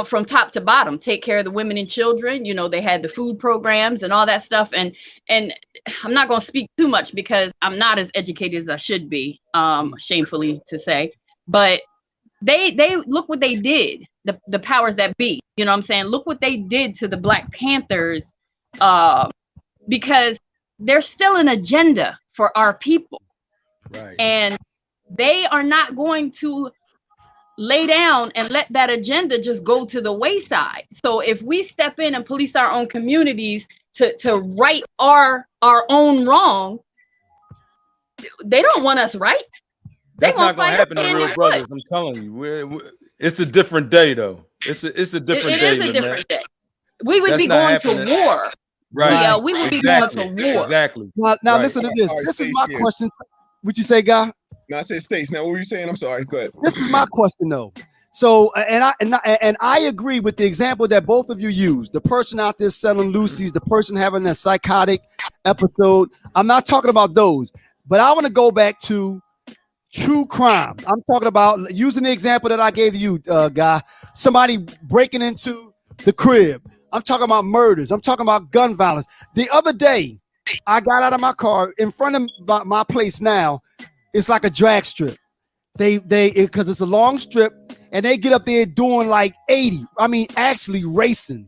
From top to bottom, take care of the women and children. You know, they had the food programs and all that stuff. And I'm not going to speak too much because I'm not as educated as I should be, shamefully to say. But they look what they did. The powers that be. You know what I'm saying? Look what they did to the Black Panthers, because there's still an agenda for our people. Right. And they are not going to lay down and let that agenda just go to the wayside. So if we step in and police our own communities to right our own wrong, they don't want us right. That's not going to happen to Real Brothers. I'm telling you, it's a different day, though. It's a different day. It is a different day. We would be going to war. Right. Yeah, we would be going to war. Exactly. Now listen to this. This is my question. What you say, Guy? No, I said States. Now, what were you saying? I'm sorry. Go ahead. This is my question, though. So, and I agree with the example that both of you used. The person out there selling Lucy's, the person having a psychotic episode. I'm not talking about those, but I want to go back to true crime. I'm talking about using the example that I gave you, Guy. Somebody breaking into the crib. I'm talking about murders. I'm talking about gun violence. The other day, I got out of my car in front of my place now. It's like a drag strip. Because it's a long strip, and they get up there doing like 80. I mean, actually racing,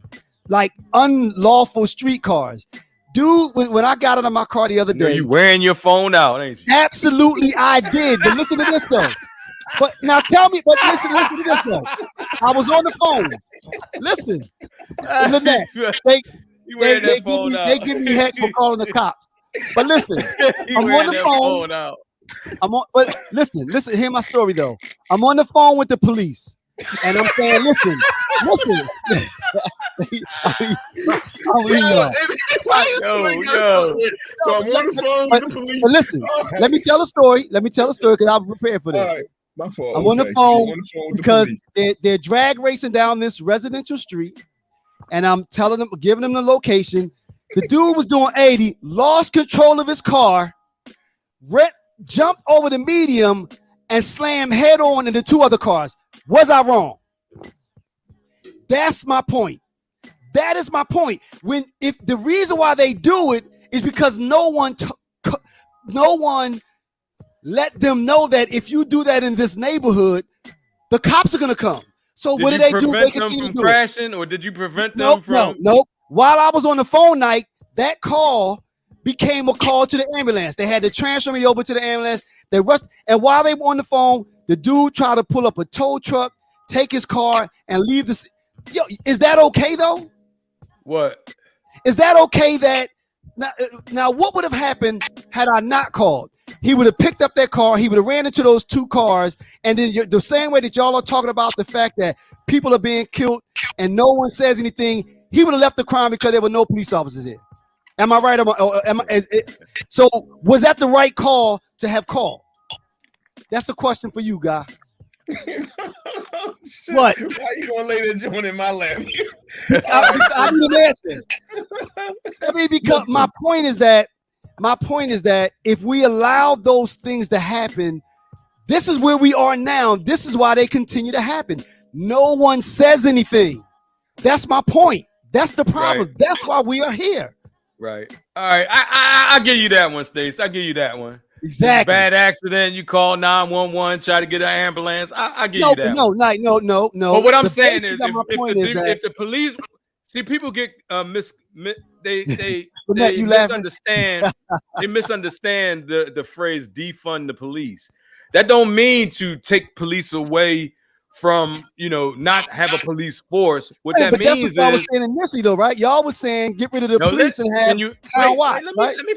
like unlawful street cars. Dude, when I got out of my car the other day, you wearing your phone out, ain't you? Absolutely, I did. But listen to this though. But now tell me. But listen to this though. I was on the phone. Listen, Lynette, they give me heck for calling the cops. But listen, I'm on the phone. But listen, hear my story though. I'm on the phone with the police, and I'm saying, listen. Yo. So I'm on the phone with the police. But listen, let me tell a story because I'm prepared for this. All right, my fault. I'm on the phone because they're drag racing down this residential street, and I'm telling them, giving them the location. The dude was doing 80, lost control of his car, jumped over the medium, and slammed head on into two other cars. Was I wrong? That's my point. That is my point. If the reason why they do it is because no one let them know that if you do that in this neighborhood, the cops are gonna come. So what do they do? They continue to do crashing, or did you prevent them from? No. While I was on the phone, night, that call became a call to the ambulance. They had to transfer me over to the ambulance. They rushed, and while they were on the phone, the dude tried to pull up a tow truck, take his car, and leave this. Yo, is that okay though? What? Is that okay? That now what would have happened had I not called? He would have picked up that car. He would have ran into those two cars, and then the same way that y'all are talking about the fact that people are being killed and no one says anything. He would have left the crime because there were no police officers there. Am I right? So was that the right call to have called? That's a question for you, Guy. What? Why you gonna lay that joint in my lap? I need an answer. I mean, because my point is that if we allow those things to happen, this is where we are now. This is why they continue to happen. No one says anything. That's my point. That's the problem. Right. That's why we are here. Right. All right. I'll give you that one, Stace. I'll give you that one. Exactly. Bad accident. You call 911, try to get an ambulance. I give you that. No. But what I'm saying is, if the police see people get they misunderstand. They misunderstand the phrase defund the police. That don't mean to take police away from, not have a police force. What that means that's what I was saying initially, though, right? Y'all was saying get rid of the police and have town-wide. Let me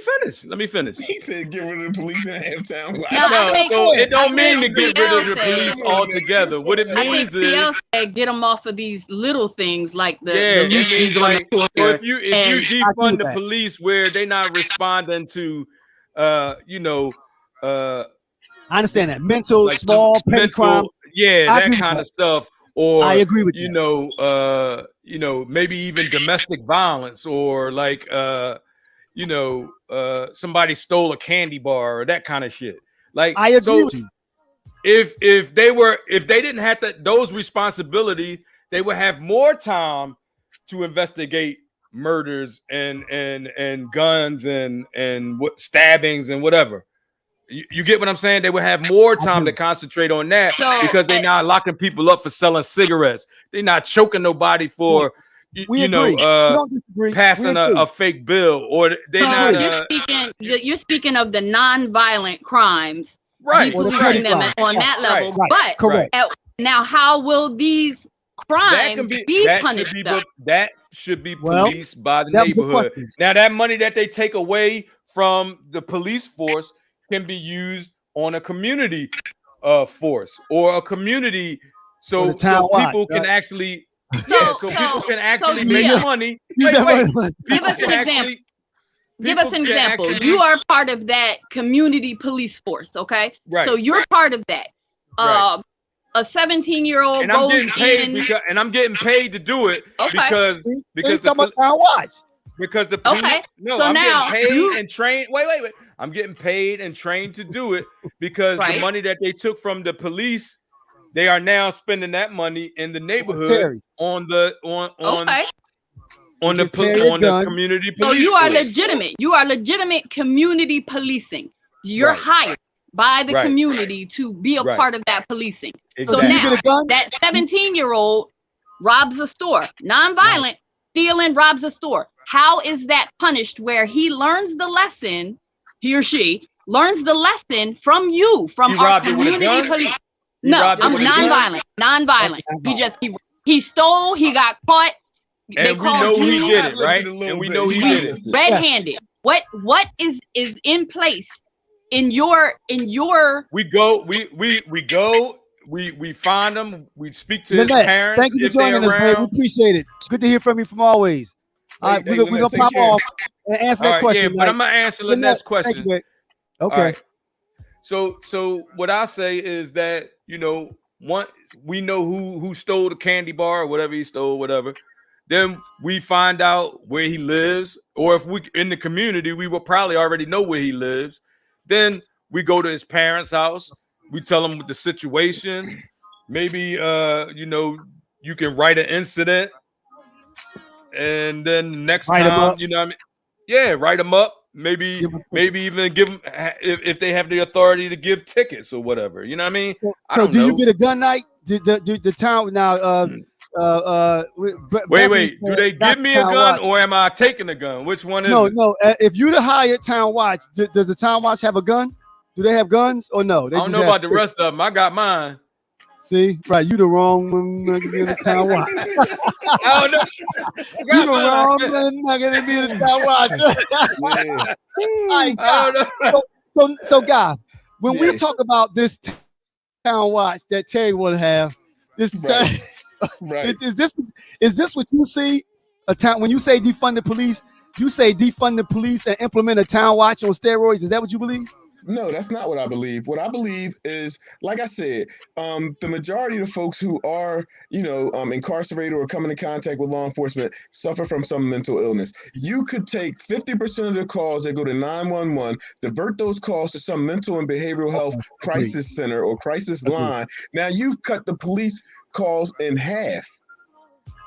finish. He said get rid of the police and have town-wide. So it don't mean to get rid of the police altogether. What it means is get them off of these little things like the if you defund the police where they not responding to I understand that mental, petty crime. Yeah, that kind of stuff. or I agree with maybe even domestic violence, or like somebody stole a candy bar or that kind of shit. Like, I agree with you. If they didn't have those responsibilities, they would have more time to investigate murders and guns and what stabbings and whatever. You get what I'm saying? They would have more time to concentrate on that, because they're not locking people up for selling cigarettes. They're not choking nobody for passing a fake bill, or they're not. You're speaking of the non-violent crimes, right? Policing them on that level, right. Correct. Now, how will these crimes be punished? That should be policed by the neighborhood. Now, that money that they take away from the police force can be used on a community force or a community, so people can actually people can actually make money. Give us an example. Give us an example. You are part of that community police force, okay? Right. So you're part of that. A 17-year-old and I'm getting paid I'm getting paid to do it because the Town Watch. Because the police, I'm getting paid and trained. Wait. I'm getting paid and trained to do it because the money that they took from the police, they are now spending that money in the neighborhood on the community police. So you are legitimate. You are legitimate community policing. You're hired by the community to be a part of that policing. Exactly. So now that 17-year-old robs a store, non-violent, stealing, robs a store. How is that punished where he learns the lesson, he or she learns the lesson from you, from our community police? No, I'm non-violent. He stole, he got caught. And we know he did it, right? And we know he did it. Red-handed. What is in place in your we go, we find them, we speak to his parents. Thank you for joining us, man. We appreciate it. Good to hear from you from always. All right, we're gonna pop off and answer that question. Yeah, but I'm gonna answer the next question. Okay. Right. So what I say is that we know who stole the candy bar or whatever he stole, whatever. Then we find out where he lives, or if we in the community, we will probably already know where he lives. Then we go to his parents' house. We tell him the situation. Maybe you can write an incident. And then next time, write them up. Maybe even give them if they have the authority to give tickets or whatever. You know what I mean? Do you get a gun night? The town now? Wait. Do they give me a gun or am I taking a gun? Which one is it? No. If you the hired Town Watch, does the Town Watch have a gun? Do they have guns or no? I don't know about the rest of them. I got mine. See, right? You the wrong one to be in the Town Watch. I don't know. You the wrong one not gonna be in the Town Watch. So, guy, when we talk about this Town Watch that Terry will have, this is this what you see? A town when you say defund the police, you say defund the police and implement a Town Watch on steroids. Is that what you believe? No, that's not what I believe. What I believe is, like I said, the majority of the folks who are, incarcerated or come into contact with law enforcement suffer from some mental illness. You could take 50% of the calls that go to 911, divert those calls to some mental and behavioral health crisis center or crisis line. Now you've cut the police calls in half.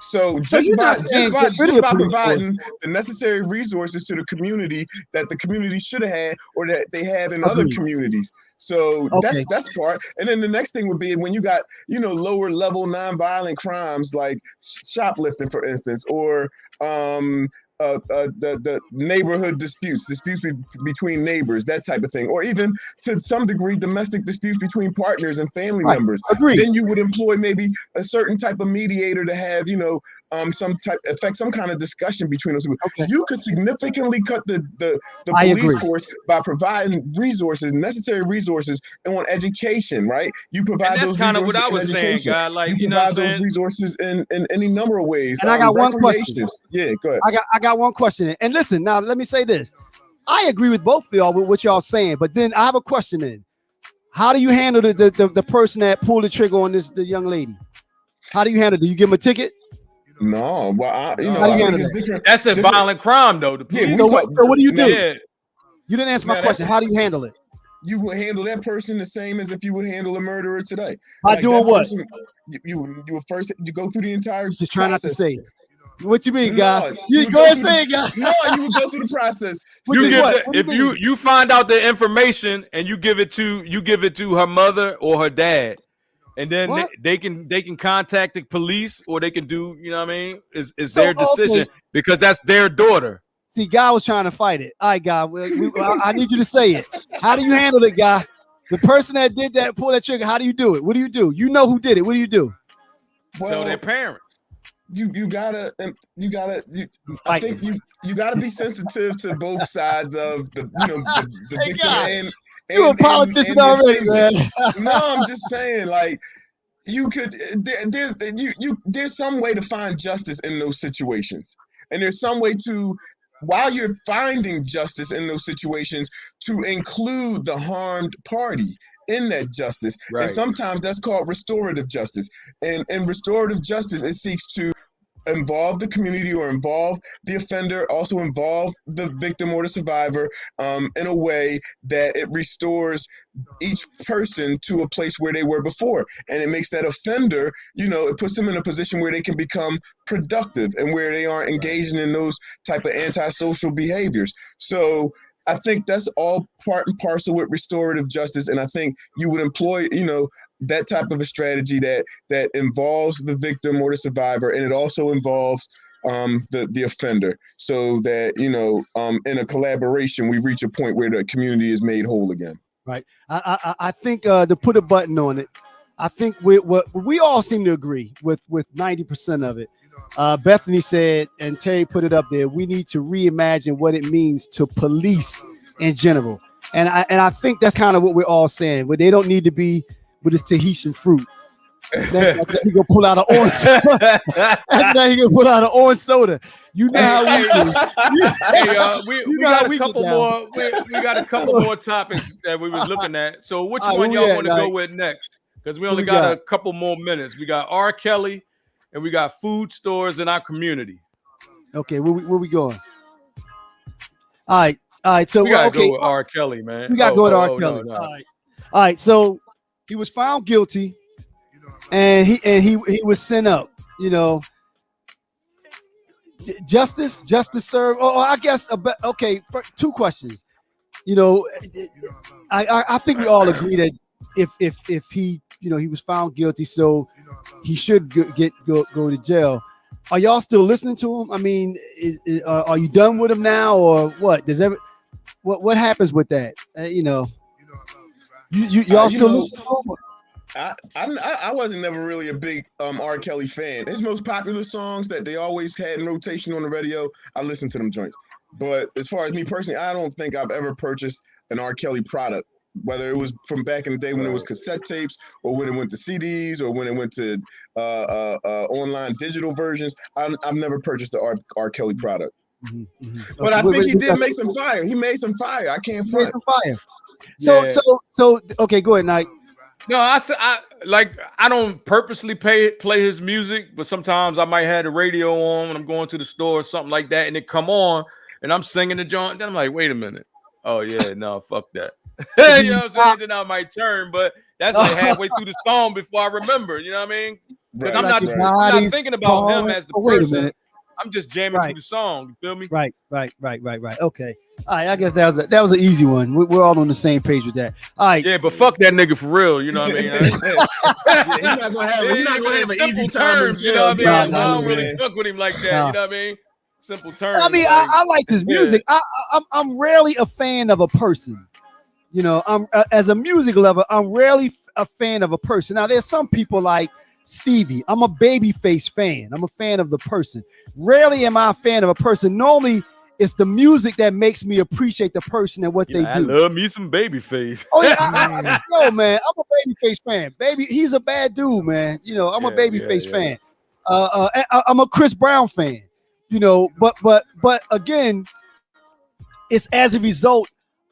So just by providing the necessary resources to the community that the community should have had or that they have in other communities. So that's part. And then the next thing would be when you got, lower level nonviolent crimes like shoplifting, for instance, or the neighborhood disputes between neighbors, that type of thing, or even to some degree domestic disputes between partners and family members. Agreed. Then you would employ maybe a certain type of mediator to have some kind of discussion between those people. You could significantly cut the police force by providing necessary resources on education, right? You provide those kind resources of what I was saying, guy. Like you provide those resources in any number of ways. And I got one question. Yeah, go ahead. I got one question. And listen, now let me say this. I agree with both of y'all with what y'all saying, but then I have a question then. How do you handle the person that pulled the trigger on the young lady? How do you handle it? Do you give him a ticket? No, well, I think it's different. That's a violent crime, though. The police. So what do you do? Yeah. You didn't answer my question. How do you handle it? You would handle that person the same as if you would handle a murderer today. By doing what? You would first go through the entire. Just try not to say it. What you mean, No, guy? You go ahead and say it, guy. No, you would go through the process. If you find out the information and you give it to her mother or her dad, and then they can contact the police, or they can do, you know what I mean? It's their decision, because that's their daughter. See, Guy was trying to fight it. All right, Guy, I need you to say it. How do you handle it, Guy? The person that did that, pull that trigger, how do you do it? What do you do? You know who did it. What do you do? Well, tell their parents. You gotta be sensitive to both sides of the victim and you're a politician already, man. No, I'm just saying, like, you could there's some way to find justice in those situations, and there's some way to, while you're finding justice in those situations, to include the harmed party in that justice. Right. And sometimes that's called restorative justice. And in restorative justice, it seeks to involve the community or involve the offender, also involve the victim or the survivor, in a way that it restores each person to a place where they were before. And it makes that offender, it puts them in a position where they can become productive and where they aren't engaging in those type of antisocial behaviors. So I think that's all part and parcel with restorative justice. And I think you would employ, that type of a strategy that involves the victim or the survivor, and it also involves the offender, so that in a collaboration we reach a point where the community is made whole again. Right. I think to put a button on it, I think we all seem to agree with 90% of it. Bethany said, and Terry put it up there, we need to reimagine what it means to police in general, and I think that's kind of what we're all saying. But they don't need to be with his Tahitian fruit. Then he gonna pull out an orange soda. And then he gonna pull out an orange soda. You know how we do. We got a couple more. We got a couple more topics that we was looking at. So which one y'all want to go with next? Because we only got a couple more minutes. We got R. Kelly, and we got food stores in our community. Okay, where we going? All right. So we gotta go with R. Kelly, man. We gotta go with R. Kelly. No. All right. So he was found guilty, and he was sent up. Justice served. Oh, I guess. Okay. Two questions. I think we all agree that if he he was found guilty, so he should go to jail. Are y'all still listening to him? I mean, are you done with him now, or what? What happens with that? Y'all still listen to him? I wasn't never really a big R. Kelly fan. His most popular songs that they always had in rotation on the radio, I listened to them joints. But as far as me personally, I don't think I've ever purchased an R. Kelly product, whether it was from back in the day when it was cassette tapes, or when it went to CDs, or when it went to online digital versions. I've never purchased the R. Kelly product. Mm-hmm. But I think he did make some fire. He made some fire. I can't front. Some fire. So okay, go ahead, Nike. No, I don't purposely play his music, but sometimes I might have the radio on when I'm going to the store or something like that, and it come on, and I'm singing the joint. Then I'm like, wait a minute. Oh yeah, no, fuck that. You know what I'm saying? Then I might turn, but that's like halfway through the song before I remember. You know what I mean? Because I'm not thinking about him as the person. I'm just jamming through the song. You feel me? Right. Okay. All right. I guess that was an easy one. We're all on the same page with that. All right. Yeah, but fuck that nigga for real. You know what I mean? He's not gonna have an easy time. You know what I mean? I don't really fuck with him like that. You know what I mean? Simple terms. I mean, I like his music. I'm rarely a fan of a person. I'm as a music lover, I'm rarely a fan of a person. Now, there's some people like Stevie. I'm a Babyface fan. I'm a fan of the person. Rarely am I a fan of a person. Normally, it's the music that makes me appreciate the person and what they do. I love me some Babyface. Oh yeah, yo, man, I'm a Babyface fan. He's a bad dude, man. I'm a Babyface fan. I'm a Chris Brown fan. But again, it's as a result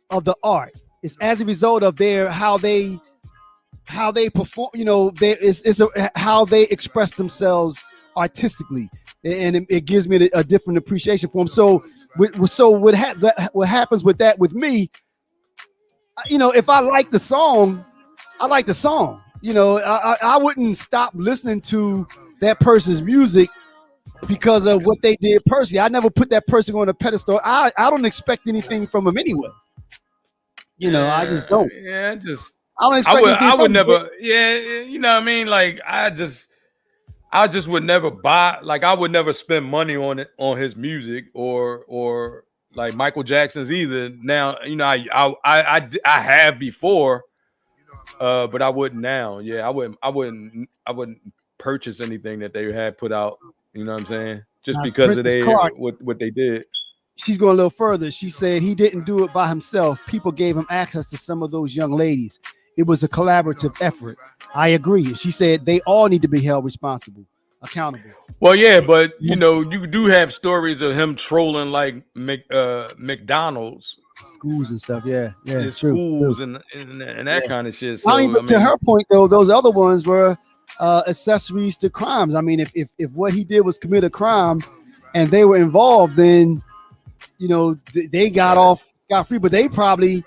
of the art. It's as a result of how they how they perform. How they express themselves artistically, and it gives me a different appreciation for them. So, what happens with that with me? If I like the song, I like the song. I wouldn't stop listening to that person's music because of what they did personally. I never put that person on a pedestal. I don't expect anything from them anyway. I just don't. Yeah, I don't expect anything I would from them. never. Yeah, you know what I mean. Like I just would never buy. Like I would never spend money on his music or like Michael Jackson's either. Now I have before, but I wouldn't now. Yeah, I wouldn't purchase anything that they had put out. You know what I'm saying? Just because of what they did. She's going a little further. She said he didn't do it by himself. People gave him access to some of those young ladies. It was a collaborative effort. I agree. She said they all need to be held responsible, accountable. Well, yeah, but you do have stories of him trolling like McDonald's, schools and stuff. Yeah, schools and that kind of shit. So to her point though, those other ones were accessories to crimes. I mean, if what he did was commit a crime and they were involved, then they got off scot-free, but they probably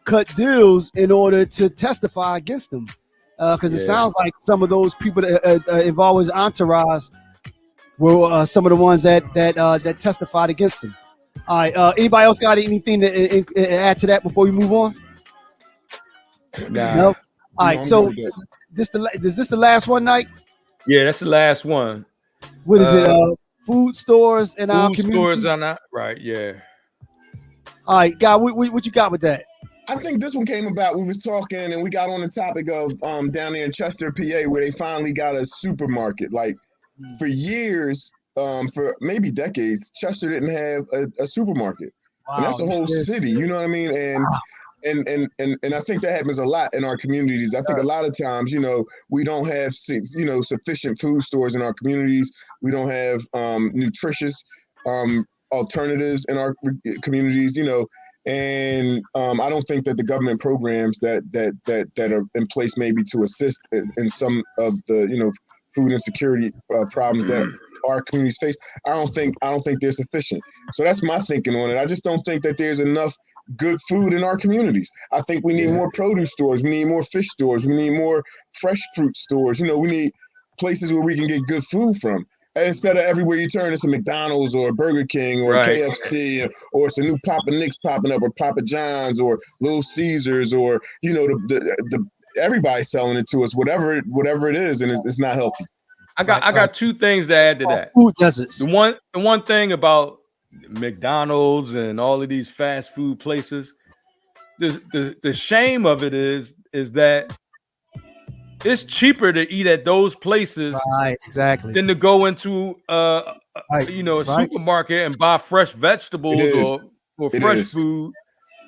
cut deals in order to testify against them. Because it sounds like some of those people that involved with his entourage were some of the ones that testified against him. All right. Anybody else got anything to add to that before we move on? Nah. No. All right. So is this the last one, Nike? Yeah, that's the last one. What is it? Food stores in our community. Food stores are not right. Yeah. All right, guy. What you got with that? I think this one came about. We was talking and we got on the topic of down there in Chester, PA, where they finally got a supermarket. Like for years, for maybe decades, Chester didn't have a supermarket. Wow, and that's a whole city. You know what I mean? And and I think that happens a lot in our communities. I think a lot of times, we don't have sufficient food stores in our communities. We don't have nutritious alternatives in our communities. And I don't think that the government programs that are in place maybe to assist in some of the food insecurity problems that our communities face, I don't think they're sufficient. So that's my thinking on it. I just don't think that there's enough good food in our communities. I think we need more produce stores. We need more fish stores. We need more fresh fruit stores. We need places where we can get good food from. Instead of everywhere you turn, it's a McDonald's or a Burger King or KFC, or it's a new Papa Nick's popping up, or Papa John's or Little Caesars, or the everybody's selling it to us, whatever it is, and it's not healthy. I got two things to add to that. Food deserts. The one thing about McDonald's and all of these fast food places, the shame of it is that it's cheaper to eat at those places, right? Exactly. Than to go into a supermarket and buy fresh vegetables or fresh food.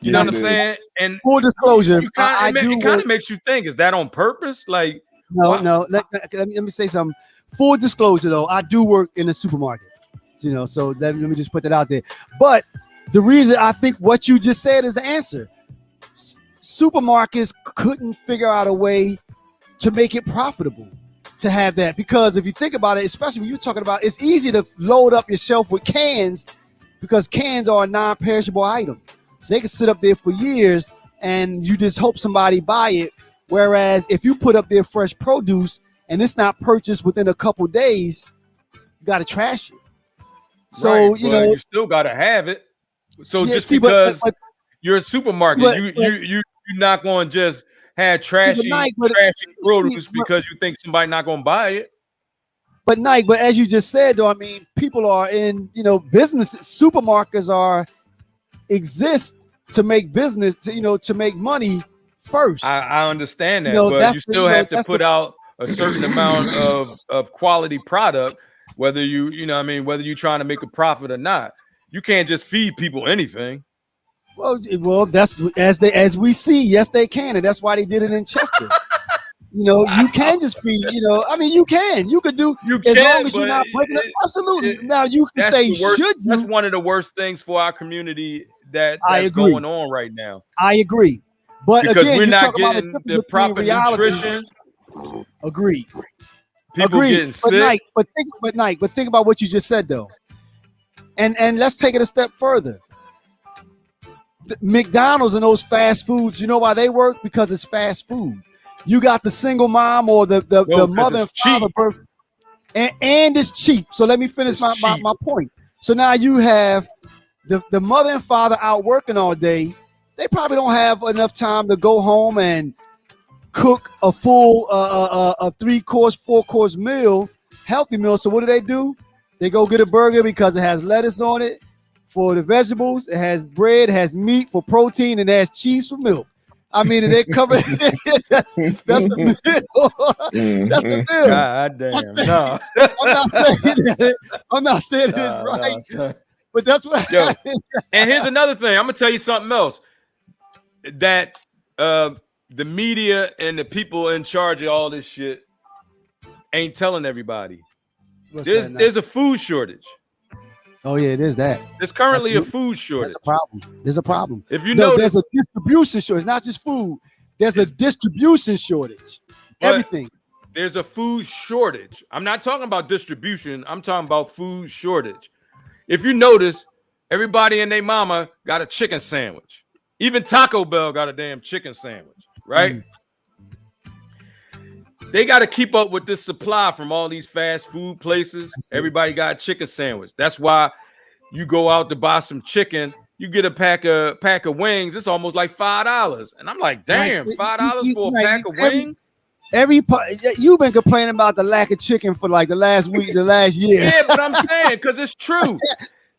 You know what I'm saying? And full disclosure, it kind of makes you think: is that on purpose? Like, no. Let me say something. Full disclosure, though, I do work in a supermarket. So let me just put that out there. But the reason I think what you just said is the answer. Supermarkets couldn't figure out a way to make it profitable to have that, because if you think about it, especially when you're talking about, it's easy to load up your shelf with cans because cans are a non-perishable item, so they can sit up there for years and you just hope somebody buy it. Whereas if you put up their fresh produce and it's not purchased within a couple days, you got to trash it. So you still got to have it. So because you're a supermarket, you're not going to just had trashy produce because you think somebody not gonna buy it. But as you just said, though, I mean, people are in businesses. Supermarkets exist to make business, to make money first. I understand that, but you still have to put out a certain amount of quality product, whether whether you're trying to make a profit or not. You can't just feed people anything. Well, that's as we see. Yes, they can, and that's why they did it in Chester. You can just feed. You could do as long as you're not breaking up. Absolutely. Now you can say, should you? That's one of the worst things for our community that's going on right now. I agree, But because again, we're you not talk about getting the the proper reality. nutrition. Agreed. People getting sick. But think about what you just said though. And let's take it a step further. McDonald's and those fast foods, you know why they work? Because it's fast food. You got the single mom or the mother and father birth, and it's cheap. So let me finish my point. So now you have the mother and father out working all day. They probably don't have enough time to go home and cook a full a 3-course, 4-course meal, healthy meal. So what do? They go get a burger because it has lettuce on it for the vegetables, it has bread, it has meat for protein, and it has cheese for milk. I mean, they cover that's the meal. That's the meal. God damn. No. I'm not saying it's right, no. but that's what happened. And here's another thing. I'm gonna tell you something else. That the media and the people in charge of all this shit ain't telling everybody. There's a food shortage. Oh yeah, it is that. There's currently a food shortage. There's a problem. If you know, there's a distribution shortage. Not just food. There's a distribution shortage. Everything. There's a food shortage. I'm not talking about distribution. I'm talking about food shortage. If you notice, everybody and their mama got a chicken sandwich. Even Taco Bell got a damn chicken sandwich, right? They got to keep up with this supply from all these fast food places. Everybody got a chicken sandwich. That's why you go out to buy some chicken. You get a pack of wings. It's almost like $5. And I'm like, damn, $5 for a pack of wings? You've been complaining about the lack of chicken for like the last week, the last year. Yeah, but I'm saying because it's true.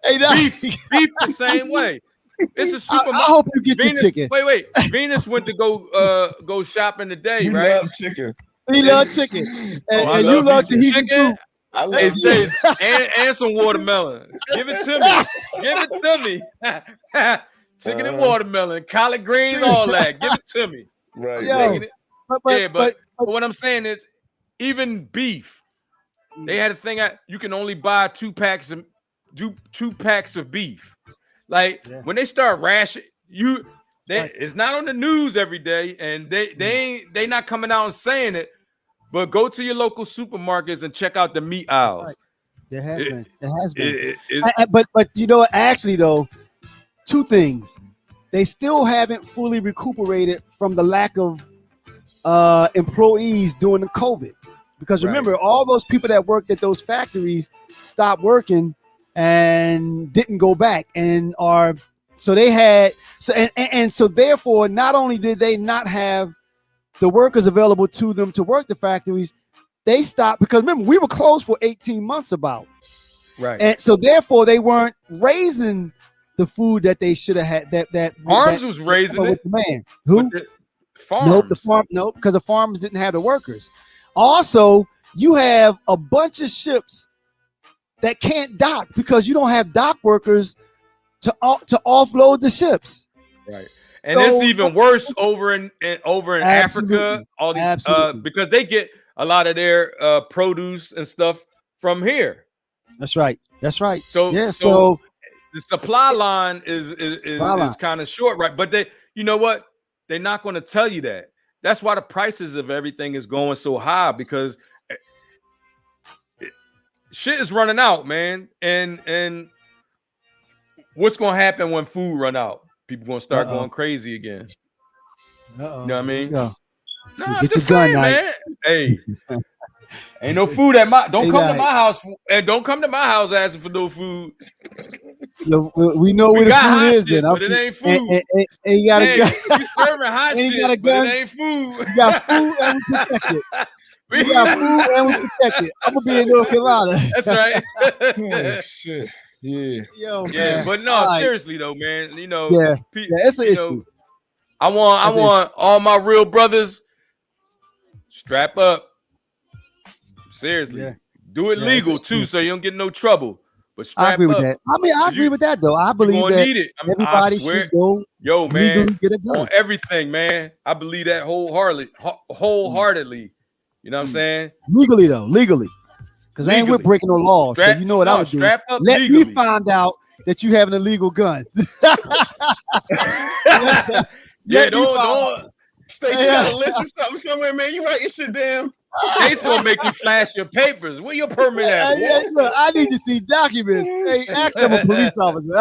Beef the same way. It's a supermarket. I hope you get the chicken. Wait. Venus went to go shopping today, right? Love chicken. He loves chicken, and you love to eat chicken. I love chicken. and some watermelon. Give it to me. Give it to me. Chicken and watermelon, collard greens, all that. Give it to me. Right. But what I'm saying is, even beef, they had a thing. You can only buy 2 packs of beef. Like when they start rationing, it's not on the news every day, and they not coming out and saying it. But go to your local supermarkets and check out the meat aisles. Right. There has been. But you know, actually though, 2 things. They still haven't fully recuperated from the lack of employees during the COVID, because remember, all those people that worked at those factories stopped working and didn't go back, and so therefore, not only did they not have the workers available to them to work the factories, they stopped because remember, we were closed for 18 months about. Right. And so therefore they weren't raising the food that they should have had. That Farms was raising it. Man, who? Farms. Nope, because the farmers didn't have the workers. Also, you have a bunch of ships that can't dock because you don't have dock workers to offload the ships. Right. And it's even worse over in Africa, all these because they get a lot of their produce and stuff from here. That's right. So the supply line is kind of short, right? But you know what? They're not going to tell you that. That's why the prices of everything is going so high, because shit is running out, man. And what's going to happen when food run out? People going to start going crazy again. You know what I mean? No, get your gun, man. Hey, ain't no food at my. Don't come to my house and don't come to my house asking for no food. We know where the food is, shit, but it ain't food. And you got a gun. You serving hot shit, but it ain't food. You got food and we protect it. We got food and we protect it. I'm gonna be in North Carolina. That's right. Oh, shit. Yeah. Yo, yeah, man. but no, seriously though, man. You know, it's an issue. I want all my real brothers strap up. Seriously, do it legal too, so you don't get no trouble. But strap I agree with up. that. I mean, I agree with that though. I believe that need it. everybody should go. Yo, man, legally get a gun on everything, man. I believe that wholeheartedly. You know what I'm saying? Legally, because I ain't with breaking no laws. So you know what I would do? Strap up Let legally. me find out that you have an illegal gun. Yeah, don't. Stacey got a list of something somewhere, man. You write your shit down. State's gonna make you flash your papers. Where your permit at? Look, I need to see documents. Hey, ask them a police officer.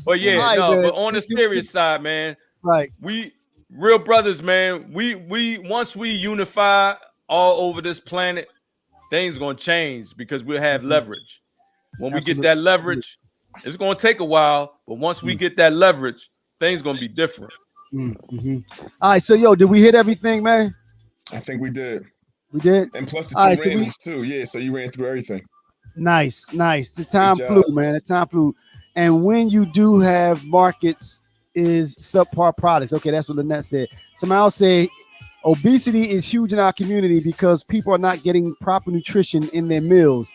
But yeah, Right, no, man. but on the serious side, man, Right. we real brothers, man. We once we unify all over this planet, things gonna change because we'll have leverage. When we get that leverage, it's gonna take a while, but once we get that leverage, things gonna be different. All right, so yo, did we hit everything, man? I think we did. We did. And plus the All two right, so randoms too. Yeah, so you ran through everything. Nice. The time Good flew, job. man. The time flew. And when you do have markets is subpar products. Okay, that's what Lynette said. Somebody else said obesity is huge in our community because people are not getting proper nutrition in their meals.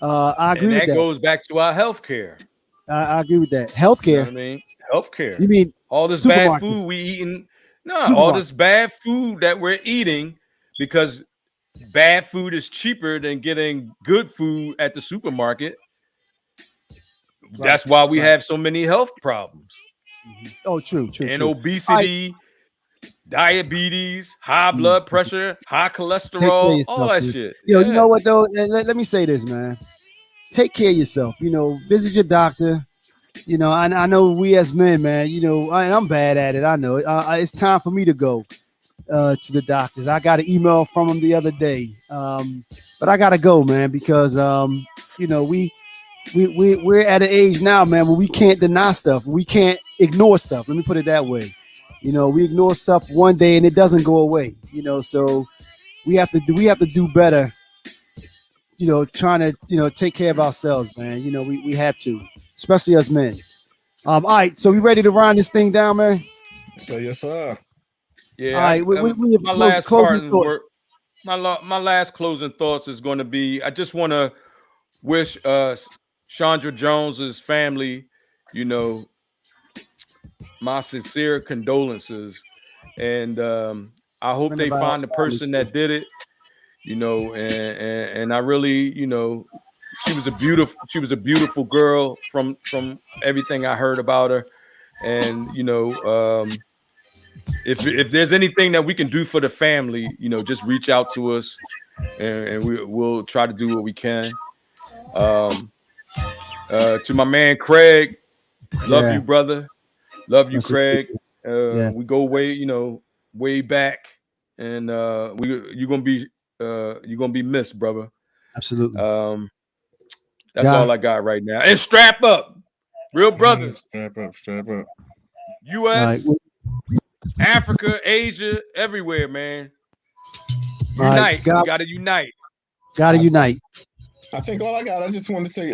I agree with that. That goes back to our healthcare. I agree with that. Healthcare. You know what I mean, healthcare. You mean all this bad food we eating? No, all this bad food that we're eating because bad food is cheaper than getting good food at the supermarket. Right. That's why we have so many health problems. Oh, true. And obesity, diabetes, high blood pressure, high cholesterol, yourself, all that shit. Yo, you know what though? Let me say this, man. Take care of yourself. You know, visit your doctor. You know, I know we as men, man. You know, I'm bad at it. I know. It's time for me to go to the doctors. I got an email from them the other day, but I gotta go, man, because you know we're at an age now, man, where we can't deny stuff. We can't ignore stuff. Let me put it that way. You know, we ignore stuff one day and it doesn't go away. You know, so we have to do better. You know, trying to take care of ourselves, man. You know, we have to, especially as men. All right, so we ready to round this thing down, man? So yes, sir. Yeah. All right, we my last closing thoughts. My last closing thoughts is going to be: I just want to wish Chaundra Jones's family, you know, my sincere condolences, and I hope they find the person that did it. You know, and I really, you know, she was a beautiful girl from everything I heard about her, and you know, if there's anything that we can do for the family, you know, just reach out to us, and we'll try to do what we can. To my man Craig, love you, brother, love you, Craig. We go way back, and you're gonna be missed, brother. Absolutely. That's all I got right now. And strap up, real brothers. Strap up. U.S., Africa, Asia, everywhere, man. Unite. We gotta unite. Gotta unite. I think all I got. I just wanted to say,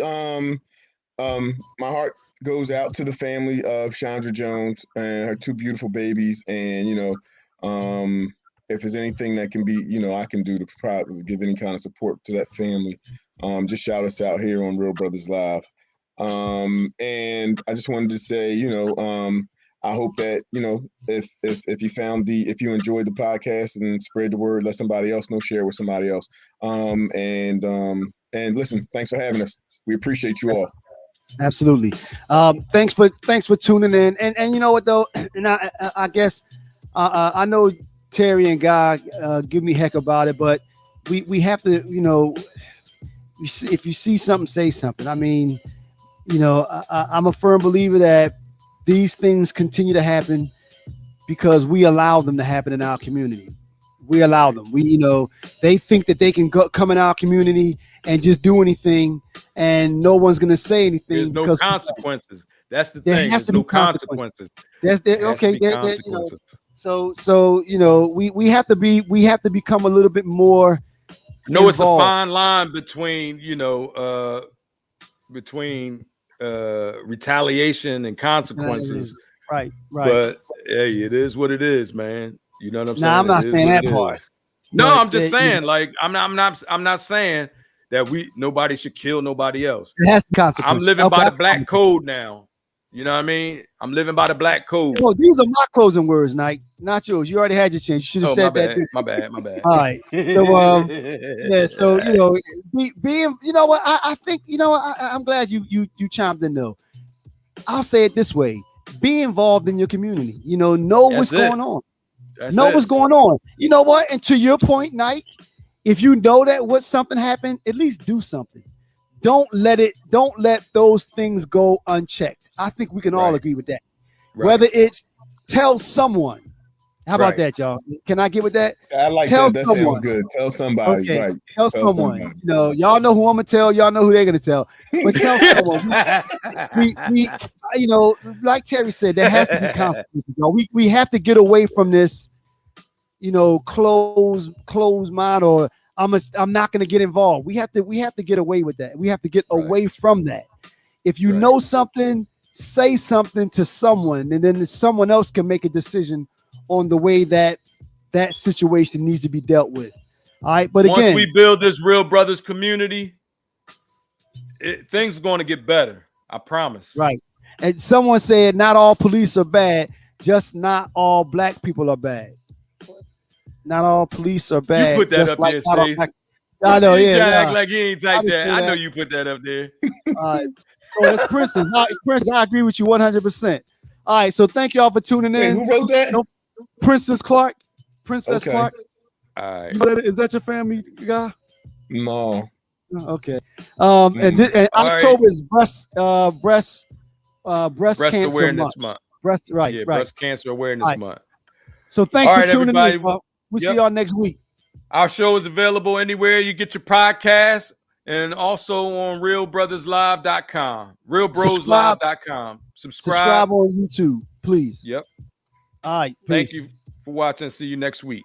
my heart goes out to the family of Chaundra Jones and her two beautiful babies, and you know, if there's anything that can be, you know, I can do to probably give any kind of support to that family, just shout us out here on Real Brothers Live. And I just wanted to say, you know, I hope that, you know, if you enjoyed the podcast and spread the word, let somebody else know, share it with somebody else. And listen, thanks for having us. We appreciate you all. Absolutely. Thanks for tuning in. And you know what though, and I guess I know Terry and Guy give me heck about it, but we have to, you know, if you see something, say something. I mean, you know, I'm a firm believer that these things continue to happen because we allow them to happen in our community. We allow them. You know, they think that they can come in our community and just do anything, and no one's going to say anything. There's no consequences. That's the thing. There has to be consequences. Okay. You know, so you know, we have to become a little bit more. No, it's a fine line between, you know, retaliation and consequences. Right. But hey, it is what it is, man. You know what I'm saying? No, I'm not saying that part. No, I'm just saying, like, I'm not saying that nobody should kill nobody else. It has consequences. I'm living by the black code now. You know what I mean? I'm living by the black code. Oh, these are my closing words, Nike, not yours. You already had your chance. You should have said that. My bad. All right. So, yeah. So, you know, being, you know what? I think, you know, I'm glad you chimed in though. I'll say it this way: be involved in your community. You know That's what's it. going on. That's Know it. what's going on. You know what? And to your point, Nike, if you know that something happened, at least do something. Don't let those things go unchecked. I think we can all agree with that. Right. Whether it's tell someone. How about Right. that, y'all? Can I get with that? I like Tell that. That someone. sounds good. Tell somebody. Okay. Right. Tell someone. You know, y'all know who I'm gonna tell. Y'all know who they're gonna tell. But tell someone. We you know, like Terry said, there has to be consequences. Y'all. We have to get away from this, you know, closed mind, or I'm not gonna get involved. We have to get away with that. We have to get away from that. If you know something, say something to someone, and then someone else can make a decision on the way that situation needs to be dealt with. All right, but once again, we build this Real Brothers community, things are going to get better. I promise. Right. And someone said not all police are bad, just not all black people are bad. Not all police are bad. You put that just up like there, not all Stacey. black. I know, yeah. Act like he ain't typed that. I know that. you put that up there. So that's Princeton. Princeton, I agree with you 100%. All right, so thank y'all for tuning in. Wait, who wrote that? Princess Clark. Princess Clark. All right. Is that your family guy? No. Okay. And October is breast cancer awareness month. Right. Breast cancer awareness month. So thanks for tuning everybody. in. We'll see y'all next week. Our show is available anywhere you get your podcast, and also on realbrotherslive.com. realbroslive.com. Subscribe on YouTube, please. Yep. All right. Peace. Thank you for watching. See you next week.